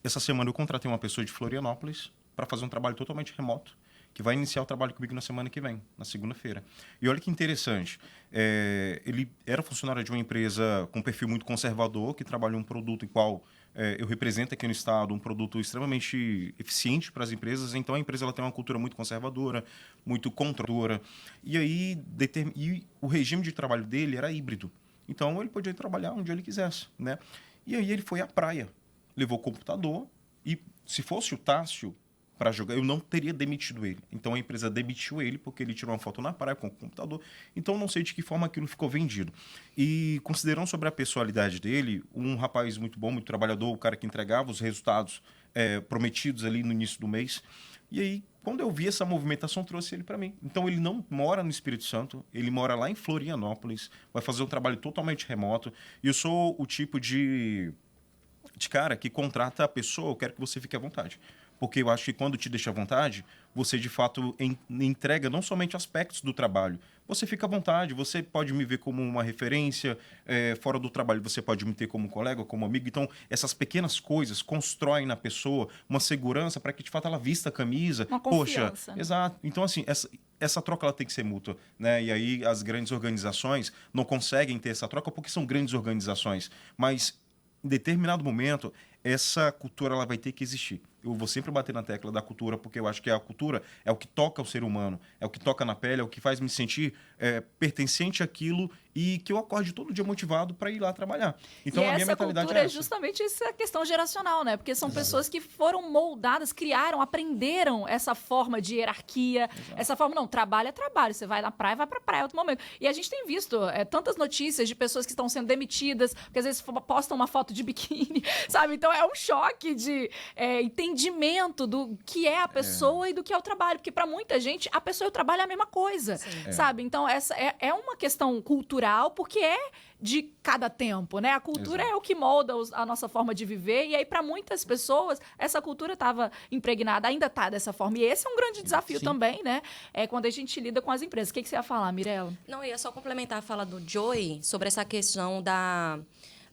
Essa semana eu contratei uma pessoa de Florianópolis para fazer um trabalho totalmente remoto, que vai iniciar o trabalho comigo na semana que vem, na segunda-feira. E olha que interessante, ele era funcionário de uma empresa com um perfil muito conservador, que trabalha um produto em qual eu represento aqui no estado, um produto extremamente eficiente para as empresas. Então a empresa ela tem uma cultura muito conservadora, muito controladora. E aí o regime de trabalho dele era híbrido. Então ele podia trabalhar onde ele quisesse, né? E aí ele foi à praia, levou o computador e, se fosse o Tássio para jogar, eu não teria demitido ele. Então a empresa demitiu ele porque ele tirou uma foto na praia com o computador. Então não sei de que forma aquilo ficou vendido. E considerando sobre a personalidade dele, um rapaz muito bom, muito trabalhador, o cara que entregava os resultados prometidos ali no início do mês. E aí, quando eu vi essa movimentação, trouxe ele para mim. Então ele não mora no Espírito Santo, ele mora lá em Florianópolis, vai fazer um trabalho totalmente remoto. E eu sou o tipo de cara que contrata a pessoa, eu quero que você fique à vontade. Porque eu acho que quando te deixa à vontade, você de fato entrega não somente aspectos do trabalho. Você fica à vontade, você pode me ver como uma referência, fora do trabalho você pode me ter como colega, como amigo. Então, essas pequenas coisas constroem na pessoa uma segurança para que de fato ela vista a camisa. Uma confiança. Poxa, exato. Então, assim, essa troca ela tem que ser mútua, né? E aí as grandes organizações não conseguem ter essa troca porque são grandes organizações. Mas, em determinado momento, essa cultura ela vai ter que existir. Eu vou sempre bater na tecla da cultura, porque eu acho que a cultura é o que toca o ser humano, é o que toca na pele, é o que faz me sentir pertencente àquilo e que eu acorde todo dia motivado para ir lá trabalhar. Então, a minha mentalidade cultura é essa. Justamente essa questão geracional, né? Porque são pessoas que foram moldadas, criaram, aprenderam essa forma de hierarquia, essa forma, não, trabalho é trabalho, você vai na praia, vai pra praia, outro momento. E a gente tem visto tantas notícias de pessoas que estão sendo demitidas, porque às vezes postam uma foto de biquíni, sabe? Então é um choque de entendimento do que é a pessoa e do que é o trabalho, porque para muita gente a pessoa e o trabalho é a mesma coisa, sabe? Então essa é uma questão cultural, porque é de cada tempo, né? A cultura é o que molda a nossa forma de viver, e aí para muitas pessoas essa cultura estava impregnada, ainda está dessa forma, e esse é um grande desafio também, né? Quando a gente lida com as empresas. O que você ia falar, Mirella? Não, eu ia só complementar a fala do Joey sobre essa questão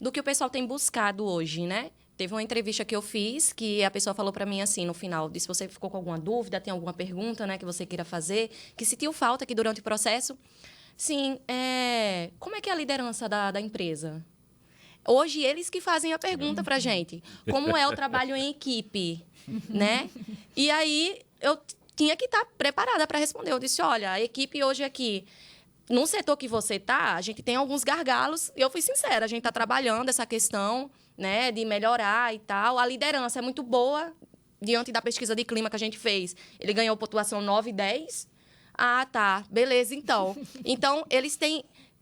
do que o pessoal tem buscado hoje, né? Teve uma entrevista que eu fiz que a pessoa falou para mim assim, no final, disse: se você ficou com alguma dúvida, tem alguma pergunta, né, que você queira fazer, que sentiu falta aqui durante o processo. Sim, como é que é a liderança da empresa? Hoje, eles que fazem a pergunta pra gente. Como é o trabalho em equipe, né? E aí, eu tinha que estar preparada para responder. Eu disse, olha, a equipe hoje aqui, no setor que você tá, a gente tem alguns gargalos. E eu fui sincera, a gente está trabalhando essa questão, né, de melhorar e tal. A liderança é muito boa, diante da pesquisa de clima que a gente fez. Ele ganhou pontuação 9 e 10. Ah, tá, beleza, então. Então, eles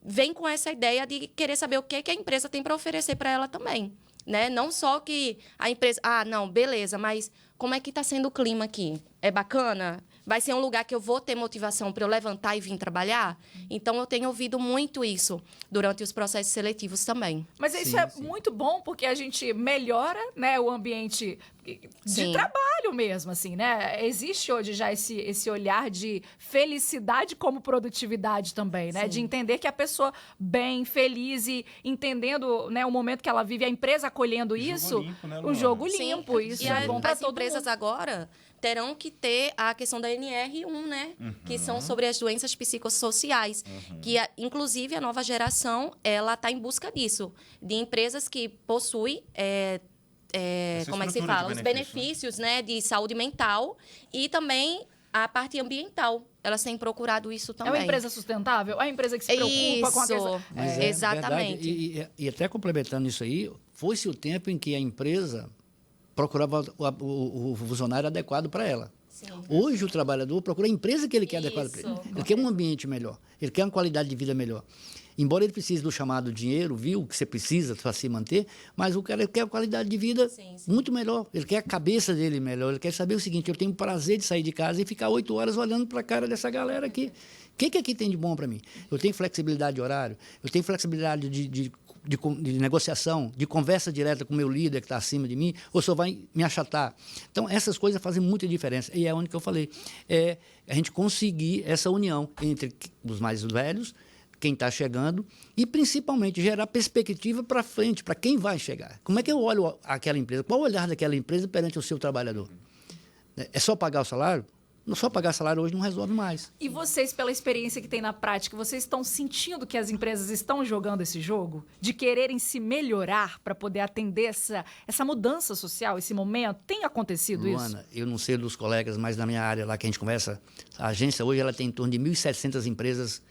vêm com essa ideia de querer saber o que a empresa tem para oferecer para ela também, né? Não só que a empresa... Ah, não, beleza, mas como é que está sendo o clima aqui? É bacana? Vai ser um lugar que eu vou ter motivação para eu levantar e vir trabalhar? Então, eu tenho ouvido muito isso durante os processos seletivos também. Mas isso muito bom, porque a gente melhora, né, o ambiente de trabalho mesmo, assim, né? Existe hoje já esse olhar de felicidade como produtividade também, né? De entender que a pessoa bem, feliz e entendendo, né, o momento que ela vive, a empresa acolhendo isso, limpo, né, um jogo limpo. Isso é bom para as todo empresas mundo. agora terão que ter a questão da NR1, né? Que são sobre as doenças psicossociais. Que, inclusive, a nova geração, ela está em busca disso. De empresas que possuem, como é que se fala? Os benefícios, né? De saúde mental e também a parte ambiental. Elas têm procurado isso também. É uma empresa sustentável? É uma empresa que se preocupa com a questão... Exatamente. E até complementando isso aí, foi-se o tempo em que a empresa procurava o funcionário adequado para ela. Sim. Hoje, o trabalhador procura a empresa que ele quer adequada para ele. Ele quer um ambiente melhor, ele quer uma qualidade de vida melhor. Embora ele precise do chamado dinheiro, viu, que você precisa para se manter, mas o cara quer a qualidade de vida muito melhor. Ele quer a cabeça dele melhor. Ele quer saber o seguinte, eu tenho o prazer de sair de casa e ficar 8 horas olhando para a cara dessa galera aqui. O que aqui tem de bom para mim? Eu tenho flexibilidade de horário, eu tenho flexibilidade de negociação, de conversa direta com o meu líder que está acima de mim, ou só vai me achatar. Então, essas coisas fazem muita diferença. E é onde que eu falei. É a gente conseguir essa união entre os mais velhos, quem está chegando, e principalmente gerar perspectiva para frente, para quem vai chegar. Como é que eu olho aquela empresa? Qual o olhar daquela empresa perante o seu trabalhador? É só pagar o salário? Só pagar salário hoje não resolve mais. E vocês, pela experiência que tem na prática, vocês estão sentindo que as empresas estão jogando esse jogo? De quererem se melhorar para poder atender essa mudança social, esse momento? Tem acontecido isso? Luana, eu não sei dos colegas, mas na minha área lá que a gente conversa, a agência hoje ela tem em torno de 1.700 empresas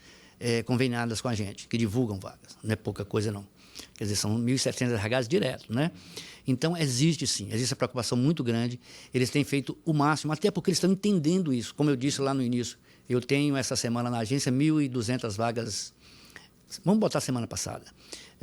conveniadas com a gente, que divulgam vagas. Não é pouca coisa, não. Quer dizer, são 1.700 RHs direto, né? Então, existe sim, existe uma preocupação muito grande. Eles têm feito o máximo, até porque eles estão entendendo isso. Como eu disse lá no início, eu tenho essa semana na agência 1.200 vagas, vamos botar a semana passada,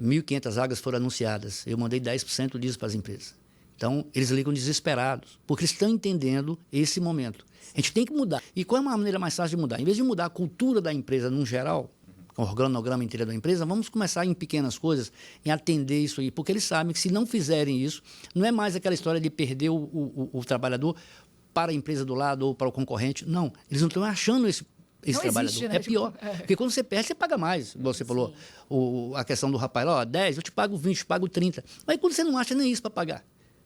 1.500 vagas foram anunciadas. Eu mandei 10% disso para as empresas. Então, eles ligam desesperados, porque eles estão entendendo esse momento. A gente tem que mudar. E qual é uma maneira mais fácil de mudar? Em vez de mudar a cultura da empresa num geral, o organograma inteiro da empresa, vamos começar em pequenas coisas, em atender isso aí, porque eles sabem que se não fizerem isso, não é mais aquela história de perder o trabalhador para a empresa do lado ou para o concorrente, não, eles não estão achando esse trabalhador. Existe, né? É pior, porque quando você perde, você paga mais, você falou, a questão do rapaz lá, 10, eu te pago 20, eu te pago 30, mas quando você não acha nem isso para pagar,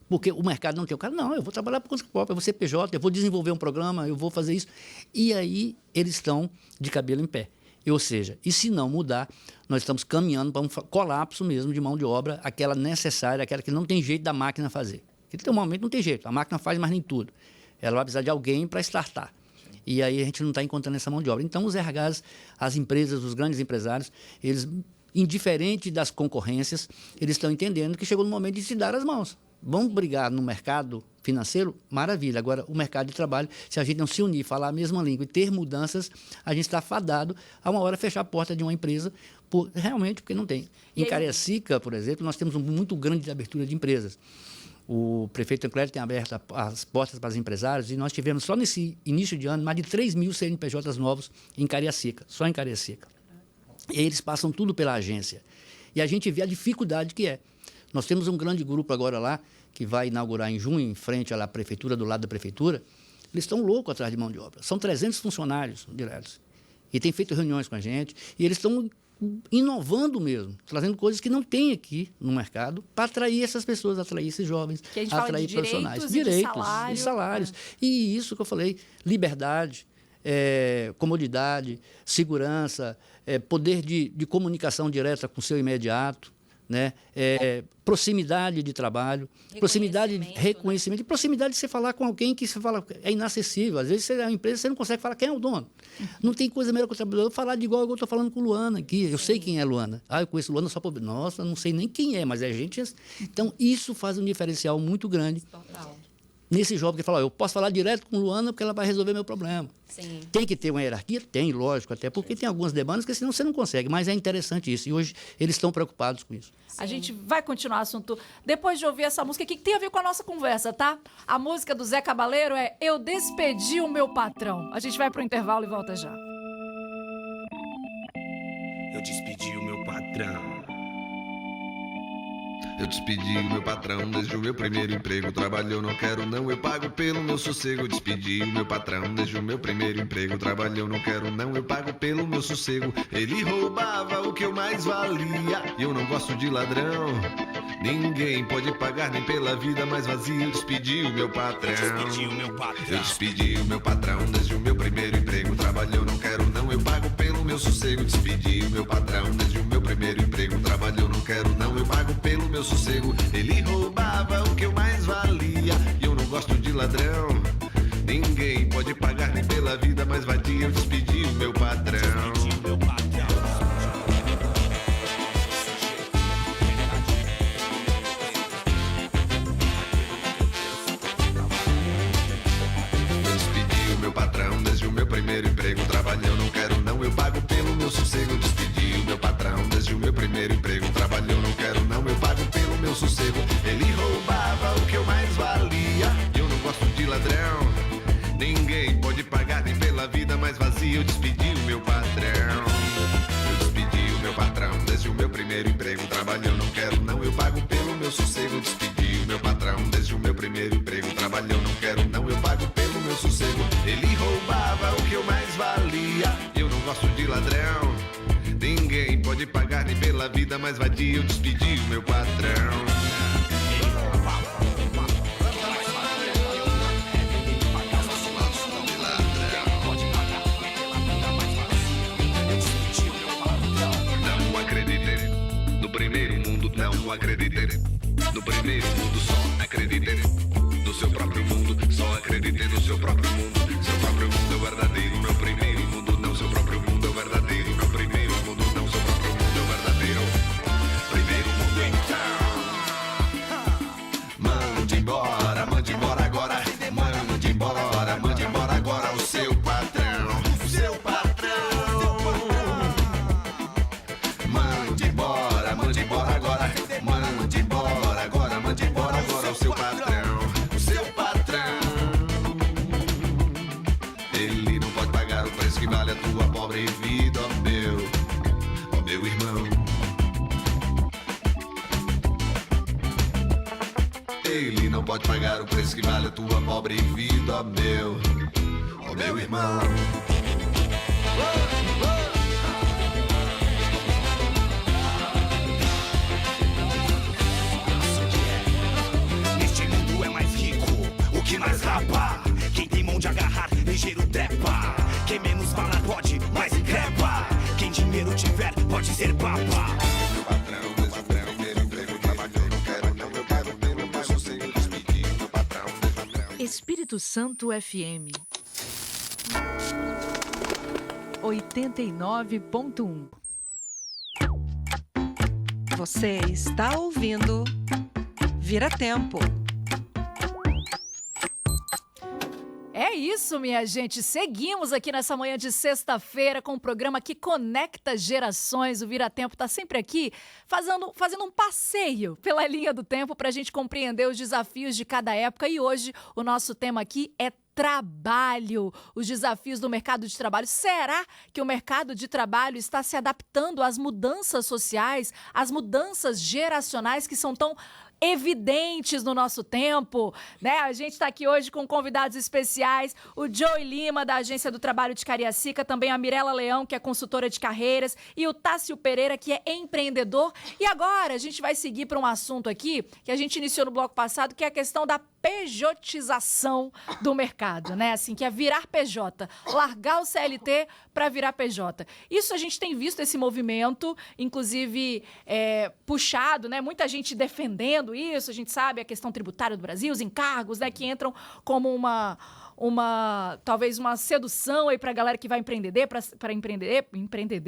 porque o mercado não tem o cara, não, eu vou trabalhar por conta própria, eu vou ser PJ, eu vou desenvolver um programa, eu vou fazer isso, e aí eles estão de cabelo em pé. Ou seja, e se não mudar, nós estamos caminhando para um colapso mesmo de mão de obra, aquela necessária, aquela que não tem jeito da máquina fazer. Porque tem um momento não tem jeito, a máquina faz, mas nem tudo. Ela vai precisar de alguém para startar. E aí a gente não está encontrando essa mão de obra. Então os RHs, as empresas, os grandes empresários, eles, indiferente das concorrências, eles estão entendendo que chegou no momento de se dar as mãos. Vamos brigar no mercado financeiro? Maravilha. Agora, o mercado de trabalho, se a gente não se unir, falar a mesma língua e ter mudanças, a gente está fadado a uma hora fechar a porta de uma empresa, realmente porque não tem. Em Cariacica, por exemplo, nós temos um muito grande de abertura de empresas. O prefeito Euclério tem aberto as portas para os empresários e nós tivemos só nesse início de ano mais de 3.000 CNPJs novos em Cariacica, só em Cariacica. E aí eles passam tudo pela agência. E a gente vê a dificuldade que é. Nós temos um grande grupo agora lá, que vai inaugurar em junho, em frente à prefeitura, do lado da prefeitura. Eles estão loucos atrás de mão de obra. São 300 funcionários diretos. E têm feito reuniões com a gente. E eles estão inovando mesmo, trazendo coisas que não tem aqui no mercado para atrair essas pessoas, atrair esses jovens, atrair profissionais. Direitos e salários. E isso que eu falei, liberdade, comodidade, segurança, poder de comunicação direta com o seu imediato. né? Proximidade de trabalho, proximidade de reconhecimento, e proximidade de você falar com alguém que você fala é inacessível. Às vezes, você é uma empresa, você não consegue falar quem é o dono. Não tem coisa melhor que o trabalhador falar de igual eu estou falando com Luana aqui. Eu sei quem é Luana. Eu conheço Luana só por... Nossa, não sei nem quem é, mas é gente... Então, isso faz um diferencial muito grande. Total. Nesse jovem que fala, eu posso falar direto com Luana porque ela vai resolver meu problema. Sim. Tem que ter uma hierarquia? Tem, lógico, até porque tem algumas demandas que senão você não consegue, mas é interessante isso. E hoje eles estão preocupados com isso. A gente vai continuar o assunto depois de ouvir essa música aqui, que tem a ver com a nossa conversa, tá? A música do Zé Cabaleiro é Eu Despedi o Meu Patrão. A gente vai pro intervalo e volta já. Eu despedi o meu patrão. Eu despedi o meu patrão desde o meu primeiro emprego. Trabalhou, não quero não, eu pago pelo meu sossego. Despedi o meu patrão desde o meu primeiro emprego. Trabalhou, não quero não, eu pago pelo meu sossego. Ele roubava o que eu mais valia. E eu não gosto de ladrão. Ninguém pode pagar nem pela vida mais vazia. Eu despedi o meu patrão. Eu despedi o meu patrão. Eu despedi o meu patrão desde o meu primeiro emprego. Trabalhou, não quero não, eu pago pelo meu sossego. Despedi o meu patrão desde o meu primeiro emprego. Trabalhou, não quero não, eu pago pelo meu sossego. Ele roubava o que eu mais valia. E eu não gosto de ladrão. Ninguém pode pagar nem pela vida mais vadia. Eu despedi o meu patrão. Eu despedi o meu patrão desde o meu primeiro emprego. Trabalhou, não quero não, eu pago pelo meu sossego. Despedi o meu patrão desde o meu primeiro emprego. Trabalhou, não quero não, eu pago pelo meu sossego. Ele roubava o que eu mais valia. E eu não gosto de ladrão. Ninguém pode pagar nem pela vida mais vazia. Eu despedi o meu patrão. Eu despedi o meu patrão desde o meu primeiro emprego. Trabalhou, não quero não, eu pago pelo meu sossego. Despedi o meu patrão desde o meu primeiro emprego. Trabalhou, não quero não, eu pago pelo meu sossego. Ele roubava o que eu mais valia. E eu não gosto de ladrão. Ninguém pode pagar nem pela vida mais vadia. Eu despedi o meu patrão. Não acreditei. No primeiro mundo não acreditei. No primeiro mundo só acreditei. No seu próprio mundo só acreditei. No seu próprio mundo. Seu próprio mundo é o verdadeiro. Meu primeiro mundo não. Seu próprio mundo é o verdadeiro. Meu primeiro mundo não. Seu próprio mundo é o verdadeiro. Primeiro mundo então. Mande embora agora. Mande embora agora o seu patrão. O seu patrão. Mande embora agora. Mande embora agora o seu patrão. O seu patrão. Ele não pode pagar o preço que vale a tua pobre vida, ó meu irmão. Ele não pode pagar o preço que vale a tua pobre vida, ó meu irmão. Neste mundo é mais rico, o que mais rapa. Quem tem mão de agarrar, ligeiro trepa. Quem menos bala pode, mais increpa. Quem dinheiro tiver, pode ser papa. Meu patrão, primeiro emprego, trabalhou, não quero não, eu quero pelo meu sossego. Despedi meu patrão. Espírito Santo FM 89.1. Você está ouvindo Vira Tempo. É isso, minha gente. Seguimos aqui nessa manhã de sexta-feira com um programa que conecta gerações. O Vira Tempo está sempre aqui fazendo um passeio pela linha do tempo para a gente compreender os desafios de cada época. E hoje o nosso tema aqui é trabalho, os desafios do mercado de trabalho. Será que o mercado de trabalho está se adaptando às mudanças sociais, às mudanças geracionais que são tão evidentes no nosso tempo, né? A gente está aqui hoje com convidados especiais, o Joey Lima, da Agência do Trabalho de Cariacica, também a Mirela Leão, que é consultora de carreiras, e o Tássio Pereira, que é empreendedor. E agora a gente vai seguir para um assunto aqui que a gente iniciou no bloco passado, que é a questão da pejotização do mercado, né? Assim, que é virar PJ, largar o CLT para virar PJ. Isso a gente tem visto esse movimento, inclusive puxado, né? Muita gente defendendo isso, a gente sabe a questão tributária do Brasil, os encargos, né? Que entram como talvez uma sedução aí pra galera que vai empreender, para empreender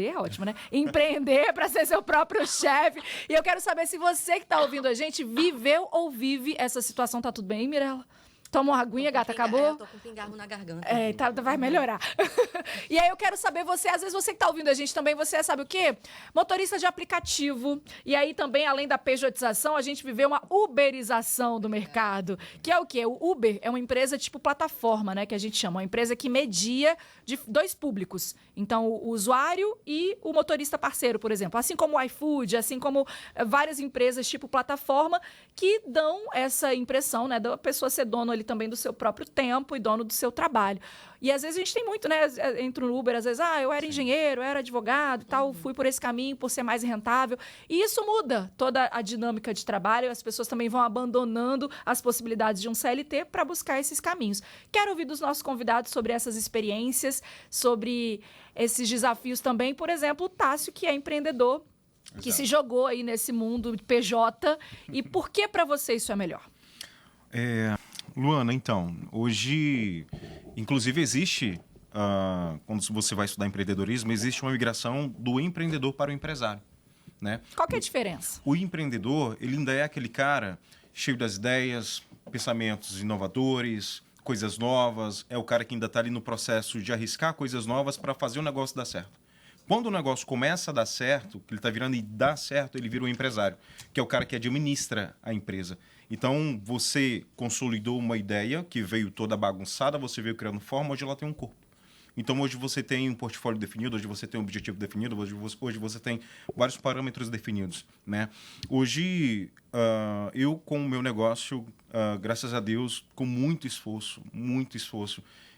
é ótimo, né? Empreender para ser seu próprio chefe. E eu quero saber se você que tá ouvindo a gente viveu ou vive essa situação. Tá tudo bem, Mirela? Toma uma aguinha, gata, acabou? Eu tô com pingarro na garganta. Vai melhorar. E aí eu quero saber, às vezes você que tá ouvindo a gente também, você sabe o quê? Motorista de aplicativo. E aí também, além da pejotização, a gente viveu uma uberização do mercado. Que é o quê? O Uber é uma empresa tipo plataforma, né? Que a gente chama. Uma empresa que media de dois públicos. Então, o usuário e o motorista parceiro, por exemplo. Assim como o iFood, assim como várias empresas tipo plataforma que dão essa impressão, né? Da pessoa ser dono ali também do seu próprio tempo e dono do seu trabalho. E às vezes a gente tem muito, né? Entra no Uber, às vezes, eu era engenheiro, eu era advogado e tal, fui por esse caminho por ser mais rentável. E isso muda toda a dinâmica de trabalho, as pessoas também vão abandonando as possibilidades de um CLT para buscar esses caminhos. Quero ouvir dos nossos convidados sobre essas experiências, sobre esses desafios também. Por exemplo, o Tássio, que é empreendedor, que se jogou aí nesse mundo de PJ. E por que para você isso é melhor? Luana, então, hoje, inclusive existe, quando você vai estudar empreendedorismo, existe uma migração do empreendedor para o empresário, né? Qual que é a diferença? O empreendedor, ele ainda é aquele cara cheio das ideias, pensamentos inovadores, coisas novas, é o cara que ainda está ali no processo de arriscar coisas novas para fazer o negócio dar certo. Quando o negócio começa a dar certo, que ele está virando e dá certo, ele vira um empresário, que é o cara que administra a empresa. Então, você consolidou uma ideia que veio toda bagunçada, você veio criando forma, hoje ela tem um corpo. Então, hoje você tem um portfólio definido, hoje você tem um objetivo definido, hoje você tem vários parâmetros definidos, né? Hoje, eu com o meu negócio, graças a Deus, com muito esforço,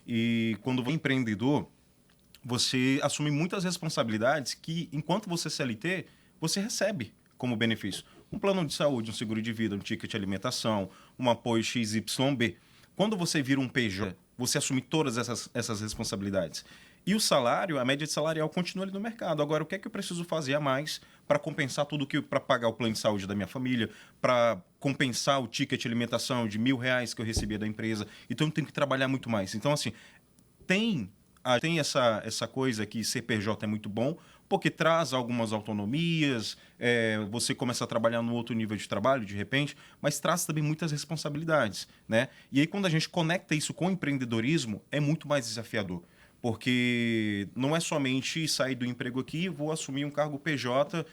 e quando você é empreendedor, você assume muitas responsabilidades que, enquanto você é CLT, você recebe como benefício. Um plano de saúde, um seguro de vida, um ticket de alimentação, um apoio XYB. Quando você vira um PJ, você assume todas essas responsabilidades. E o salário, a média salarial continua ali no mercado. Agora, o que é que eu preciso fazer a mais para compensar tudo para pagar o plano de saúde da minha família, para compensar o ticket de alimentação de R$1.000 que eu recebia da empresa? Então, eu tenho que trabalhar muito mais. Então, assim, tem essa coisa que ser PJ é muito bom, porque traz algumas autonomias, você começa a trabalhar num outro nível de trabalho, de repente, mas traz também muitas responsabilidades, né? E aí, quando a gente conecta isso com o empreendedorismo, é muito mais desafiador, porque não é somente sair do emprego aqui e vou assumir um cargo PJ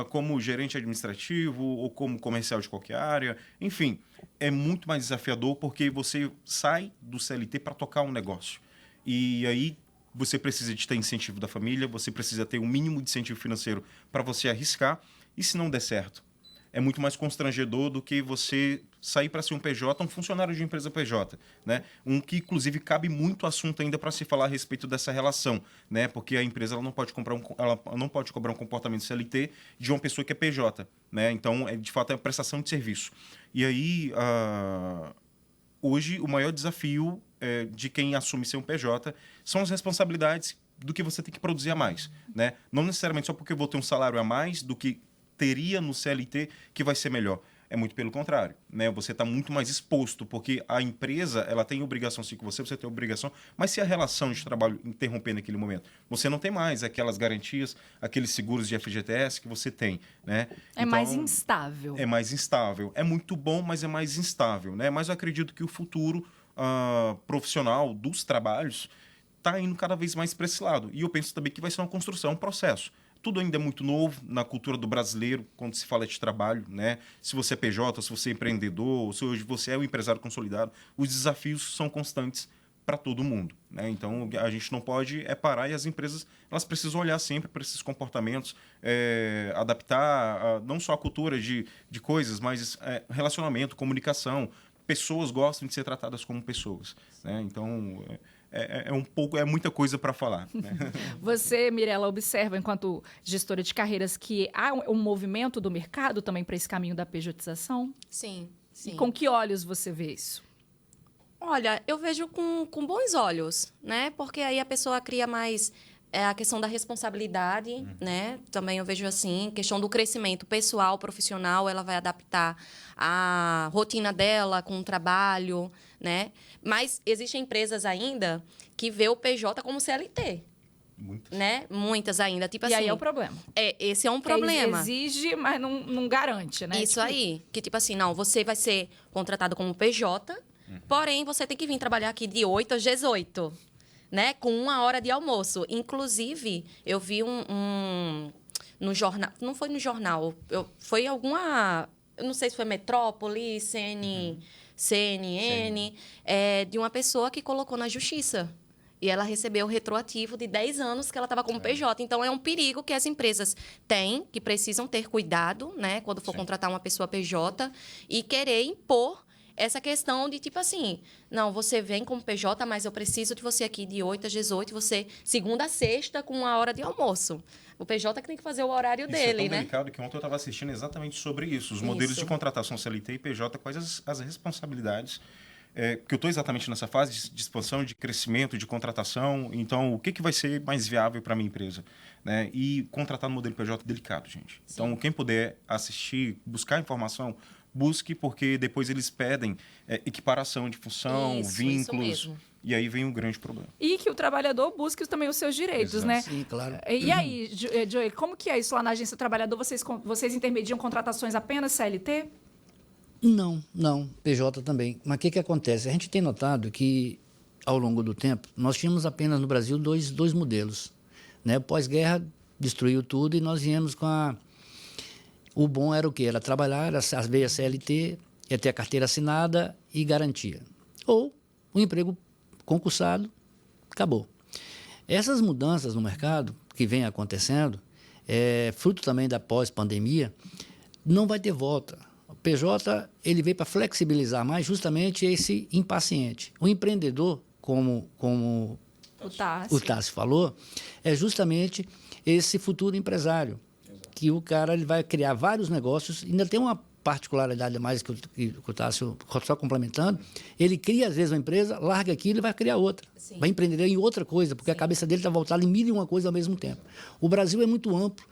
como gerente administrativo ou como comercial de qualquer área, enfim, é muito mais desafiador porque você sai do CLT para tocar um negócio. E aí você precisa de ter incentivo da família, você precisa ter um mínimo de incentivo financeiro para você arriscar. E se não der certo? É muito mais constrangedor do que você sair para ser um PJ, um funcionário de empresa PJ, né? Um que, inclusive, cabe muito assunto ainda para se falar a respeito dessa relação, né? Porque a empresa ela não pode cobrar um comportamento CLT de uma pessoa que é PJ, né? Então, de fato, é uma prestação de serviço. E aí, hoje, o maior desafio de quem assume ser um PJ são as responsabilidades do que você tem que produzir a mais, né? Não necessariamente só porque eu vou ter um salário a mais do que teria no CLT que vai ser melhor. É muito pelo contrário, né? Você está muito mais exposto, porque a empresa ela tem obrigação sim com você tem obrigação, mas se a relação de trabalho interromper naquele momento, você não tem mais aquelas garantias, aqueles seguros de FGTS que você tem, né? É então, mais instável. É mais instável. É muito bom, mas é mais instável, né? Mas eu acredito que o futuro profissional dos trabalhos está indo cada vez mais para esse lado. E eu penso também que vai ser uma construção, um processo. Tudo ainda é muito novo na cultura do brasileiro, quando se fala de trabalho, né? Se você é PJ, se você é empreendedor, se hoje você é um empresário consolidado, os desafios são constantes para todo mundo, né? Então, a gente não pode parar, e as empresas elas precisam olhar sempre para esses comportamentos, adaptar não só a cultura de coisas, mas relacionamento, comunicação. Pessoas gostam de ser tratadas como pessoas, né? Então, é muita coisa para falar, né? Você, Mirela, observa, enquanto gestora de carreiras, que há um movimento do mercado também para esse caminho da pejotização? Sim. E com que olhos você vê isso? Olha, eu vejo com bons olhos, né? Porque aí a pessoa cria mais a questão da responsabilidade, né? Também eu vejo assim, questão do crescimento pessoal, profissional, ela vai adaptar a rotina dela com o trabalho, né? Mas existem empresas ainda que vê o PJ como CLT. Muitas. Né? Muitas ainda, tipo assim... E aí é o problema. Esse é um problema. Exige, mas não garante, né? Isso aí. Que tipo assim, não, você vai ser contratado como PJ, porém você tem que vir trabalhar aqui de 8 às 18, né? Com 1 hora de almoço. Inclusive, eu vi no jornal... Não foi no jornal, foi alguma... Eu não sei se foi Metrópole, CNN, de uma pessoa que colocou na justiça. E ela recebeu o retroativo de 10 anos que ela estava como PJ. Então, é um perigo que as empresas têm, que precisam ter cuidado, né? Quando for contratar uma pessoa PJ, e querer impor essa questão de, tipo assim, não, você vem como PJ, mas eu preciso de você aqui de 8 às 18, você segunda a sexta com 1 hora de almoço. O PJ que tem que fazer o horário dele, é tão né? delicado que ontem eu estava assistindo exatamente sobre isso. Os modelos de contratação CLT e PJ, quais as responsabilidades. Porque eu estou exatamente nessa fase de expansão, de crescimento, de contratação. Então, o que vai ser mais viável para a minha empresa? Né? E contratar no modelo PJ é delicado, gente. Sim. Então, quem puder assistir, buscar informação, busque, porque depois eles pedem equiparação de função, vínculos. Isso mesmo. E aí vem um grande problema. E que o trabalhador busque também os seus direitos, Exato. né? Sim, claro. E aí, Joey, como que é isso lá na Agência do Trabalhador? Vocês intermediam contratações apenas CLT? Não, PJ também. Mas o que acontece? A gente tem notado que, ao longo do tempo, nós tínhamos apenas no Brasil dois modelos. Né? Pós-guerra, destruiu tudo e nós viemos com a... O bom era o quê? Era trabalhar, as veias CLT, ia ter a carteira assinada e garantia. Ou o emprego concursado, acabou. Essas mudanças no mercado que vem acontecendo, fruto também da pós-pandemia, não vai ter volta. O PJ ele veio para flexibilizar mais justamente esse impaciente. O empreendedor, como o Tássio falou, é justamente esse futuro empresário, que o cara ele vai criar vários negócios. Ainda tem uma particularidade a mais que o Tássio, só complementando, ele cria às vezes uma empresa, larga aquilo e vai criar outra. Sim. Vai empreender em outra coisa, porque a cabeça dele está voltada em 1001 coisas ao mesmo tempo. O Brasil é muito amplo.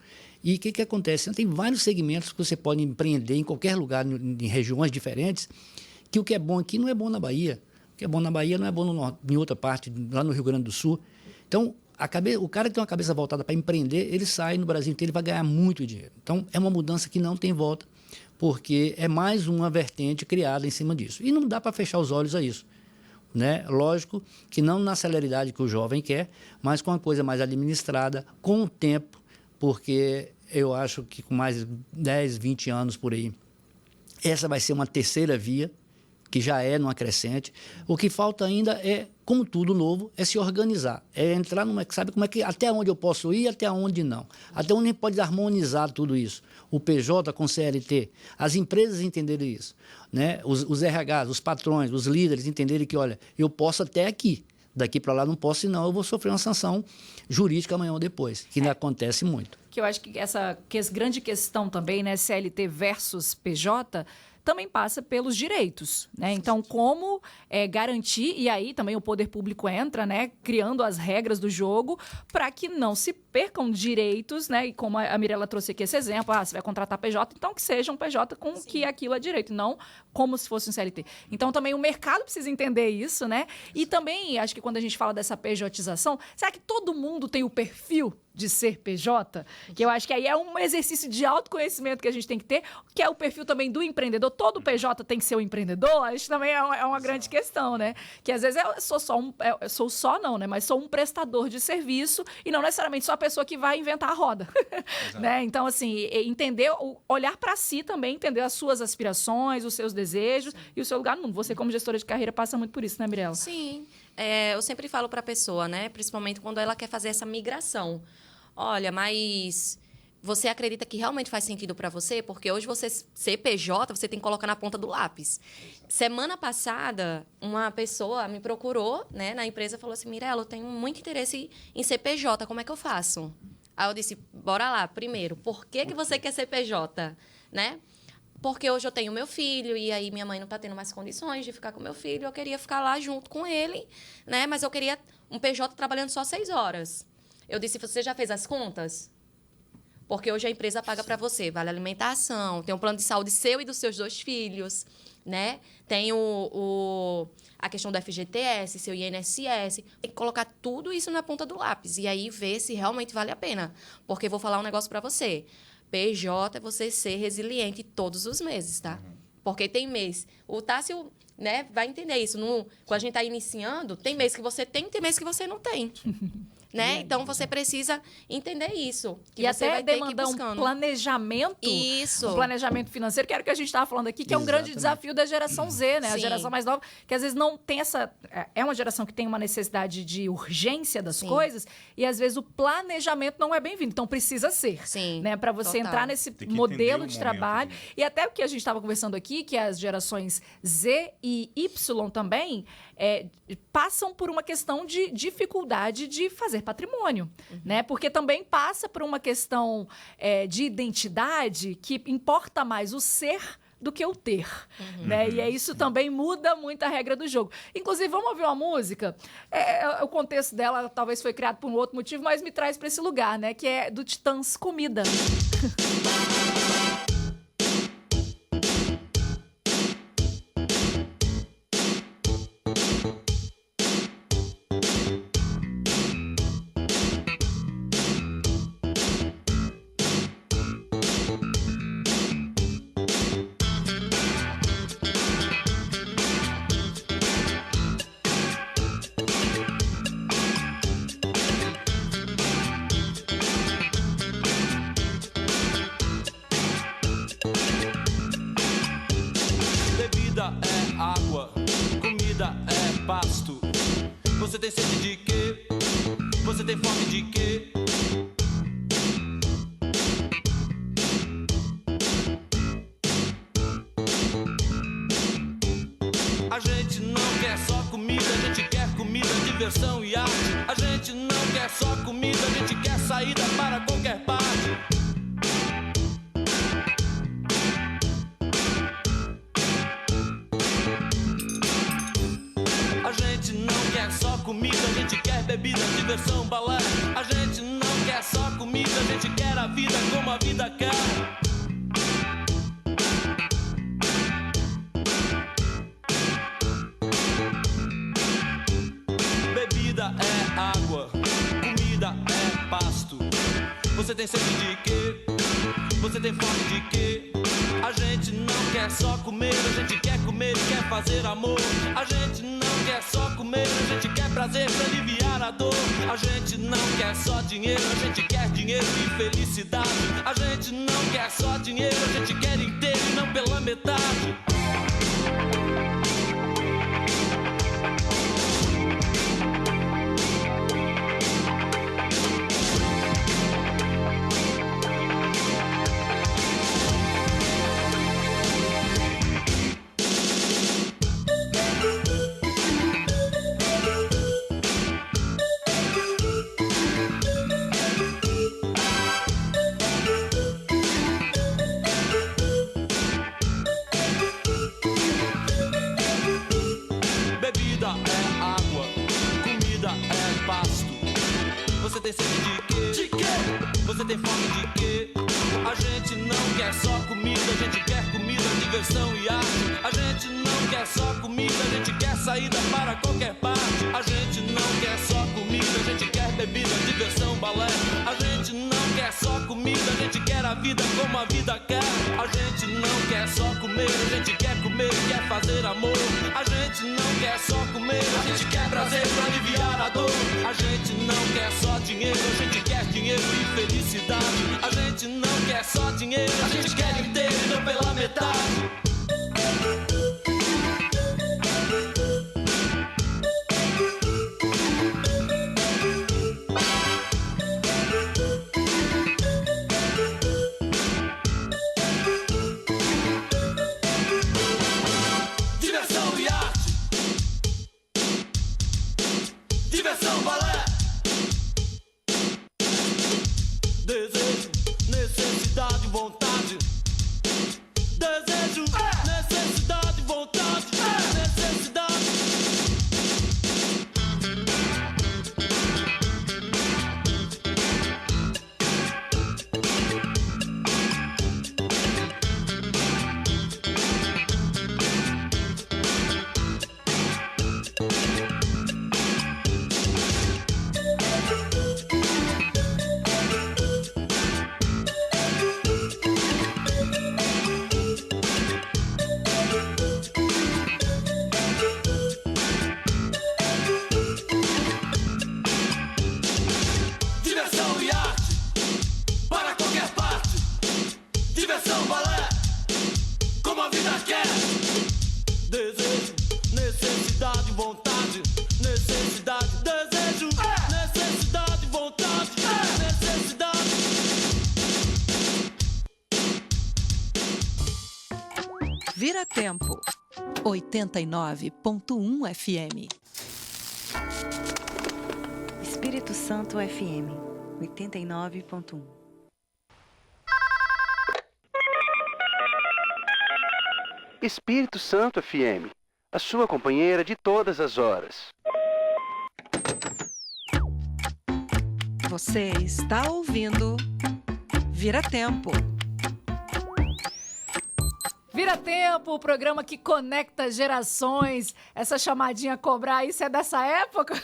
E o que acontece? Tem vários segmentos que você pode empreender em qualquer lugar, em regiões diferentes, que o que é bom aqui não é bom na Bahia. O que é bom na Bahia não é bom em outra parte, lá no Rio Grande do Sul. Então, o cara que tem uma cabeça voltada para empreender, ele sai no Brasil inteiro e vai ganhar muito dinheiro. Então, é uma mudança que não tem volta, porque é mais uma vertente criada em cima disso. E não dá para fechar os olhos a isso. Né? Lógico que não na celeridade que o jovem quer, mas com uma coisa mais administrada, com o tempo, porque eu acho que com mais 10, 20 anos por aí, essa vai ser uma terceira via, que já é numa crescente. O que falta ainda é, como tudo novo, é se organizar. É entrar numa... Sabe como é que... Até onde eu posso ir, até onde não. Até onde a gente pode harmonizar tudo isso. O PJ com CLT. As empresas entenderem isso. Né? Os RHs, os patrões, os líderes entenderem que, olha, eu posso até aqui. Daqui para lá não posso, senão eu vou sofrer uma sanção jurídica amanhã ou depois, que não acontece muito. Que eu acho que essa grande questão também, né, CLT versus PJ, também passa pelos direitos, né? Então, como garantir, e aí também o poder público entra, né, criando as regras do jogo para que não se percam direitos, né? E como a Mirela trouxe aqui esse exemplo, você vai contratar PJ, então que seja um PJ com que aquilo é direito, não como se fosse um CLT. Então, também o mercado precisa entender isso, né? E também, acho que quando a gente fala dessa PJização, será que todo mundo tem o perfil de ser PJ? Que eu acho que aí é um exercício de autoconhecimento que a gente tem que ter, que é o perfil também do empreendedor. Todo PJ tem que ser um empreendedor? Acho que também é uma grande questão, né? Que às vezes eu sou só não, né? Mas sou um prestador de serviço e não necessariamente sou a pessoa que vai inventar a roda. Né? Então, assim, entender, olhar para si também, entender as suas aspirações, os seus desejos e o seu lugar no mundo. Você, como gestora de carreira, passa muito por isso, né, Mirela? Sim. eu sempre falo para a pessoa, né? Principalmente quando ela quer fazer essa migração. Olha, mas você acredita que realmente faz sentido para você? Porque hoje você ser PJ, você tem que colocar na ponta do lápis. Semana passada, uma pessoa me procurou, né, na empresa e falou assim, Mirella, eu tenho muito interesse em ser PJ, como é que eu faço? Aí eu disse, bora lá, primeiro, por que você quer ser PJ? Né? Porque hoje eu tenho meu filho e aí minha mãe não está tendo mais condições de ficar com meu filho, eu queria ficar lá junto com ele, né? Mas eu queria um PJ trabalhando só 6 horas. Eu disse, você já fez as contas? Porque hoje a empresa paga para você, vale alimentação, tem um plano de saúde seu e dos seus 2 filhos, né? Tem a questão do FGTS, seu INSS. Tem que colocar tudo isso na ponta do lápis e aí ver se realmente vale a pena. Porque vou falar um negócio para você. PJ é você ser resiliente todos os meses, tá? Porque tem mês... O Tássio, né, vai entender isso. Quando a gente está iniciando, tem mês que você tem mês que você não tem. Né? Então, você precisa entender isso. Que e você até vai ter demandar que ir buscando. um planejamento. Isso. Um planejamento financeiro, que era o que a gente estava falando aqui, que é um grande desafio da geração Z, né? Sim. A geração mais nova, que às vezes não tem essa... É uma geração que tem uma necessidade de urgência das coisas, e às vezes o planejamento não é bem-vindo. Então, precisa ser. Sim. Né? Para você entrar nesse modelo de trabalho. E até o que a gente estava conversando aqui, que as gerações Z e Y também passam por uma questão de dificuldade de fazer patrimônio, né? Porque também passa por uma questão de identidade que importa mais o ser do que o ter, né? E isso também muda muito a regra do jogo. Inclusive, vamos ouvir uma música? O contexto dela talvez foi criado por um outro motivo, mas me traz para esse lugar, né? Que é do Titãs, Comida. Pasto. Você tem sede de quê? Você tem fome de quê? A gente não quer só comida, a gente quer comida, diversão e arte. A gente não quer só comida, a gente quer saída para qualquer parte. Comida, a gente quer bebida, diversão, balé. A gente não quer só comida, a gente quer a vida como a vida quer. Bebida é água, comida é pasto. Você tem sede de quê? Você tem fome de quê? A gente não quer só comer, a gente quer comer e quer fazer amor. A gente não quer só comer, a gente quer prazer pra aliviar a dor. A gente não quer só dinheiro, a gente quer dinheiro e felicidade. A gente não quer só dinheiro, a gente quer inteiro e não pela metade. Você tem sede de quê? De quê? Você tem fome de quê? A gente não quer só comida, a gente quer comida, diversão e arte. A gente não quer só comida, a gente quer saída para qualquer parte. A gente não quer só comida, a gente quer bebida, diversão, balé. A gente não quer só comida, a gente quer a vida como a vida quer. A gente não quer só comer, a gente quer comer e quer fazer amor. A gente não quer só comer, a gente quer prazer pra aliviar a dor. A gente não quer só dinheiro, a gente quer dinheiro e felicidade. A gente não quer só dinheiro, a gente quer inteiro e não pela metade. diversão, balé. Desejo, necessidade, vontade. Desejo, necessidade, vontade. Necessidade. Diversão e arte para qualquer parte. Diversão, balé, como a vida quer. Desejo, necessidade, vontade. Necessidade, desejo, necessidade, vontade. Necessidade. Vira Tempo. 89.1 FM. Espírito Santo FM 89.1. Espírito Santo FM, a sua companheira de todas as horas. Você está ouvindo Vira Tempo. Vira Tempo, o programa que conecta gerações. Essa chamadinha cobrar, isso é dessa época?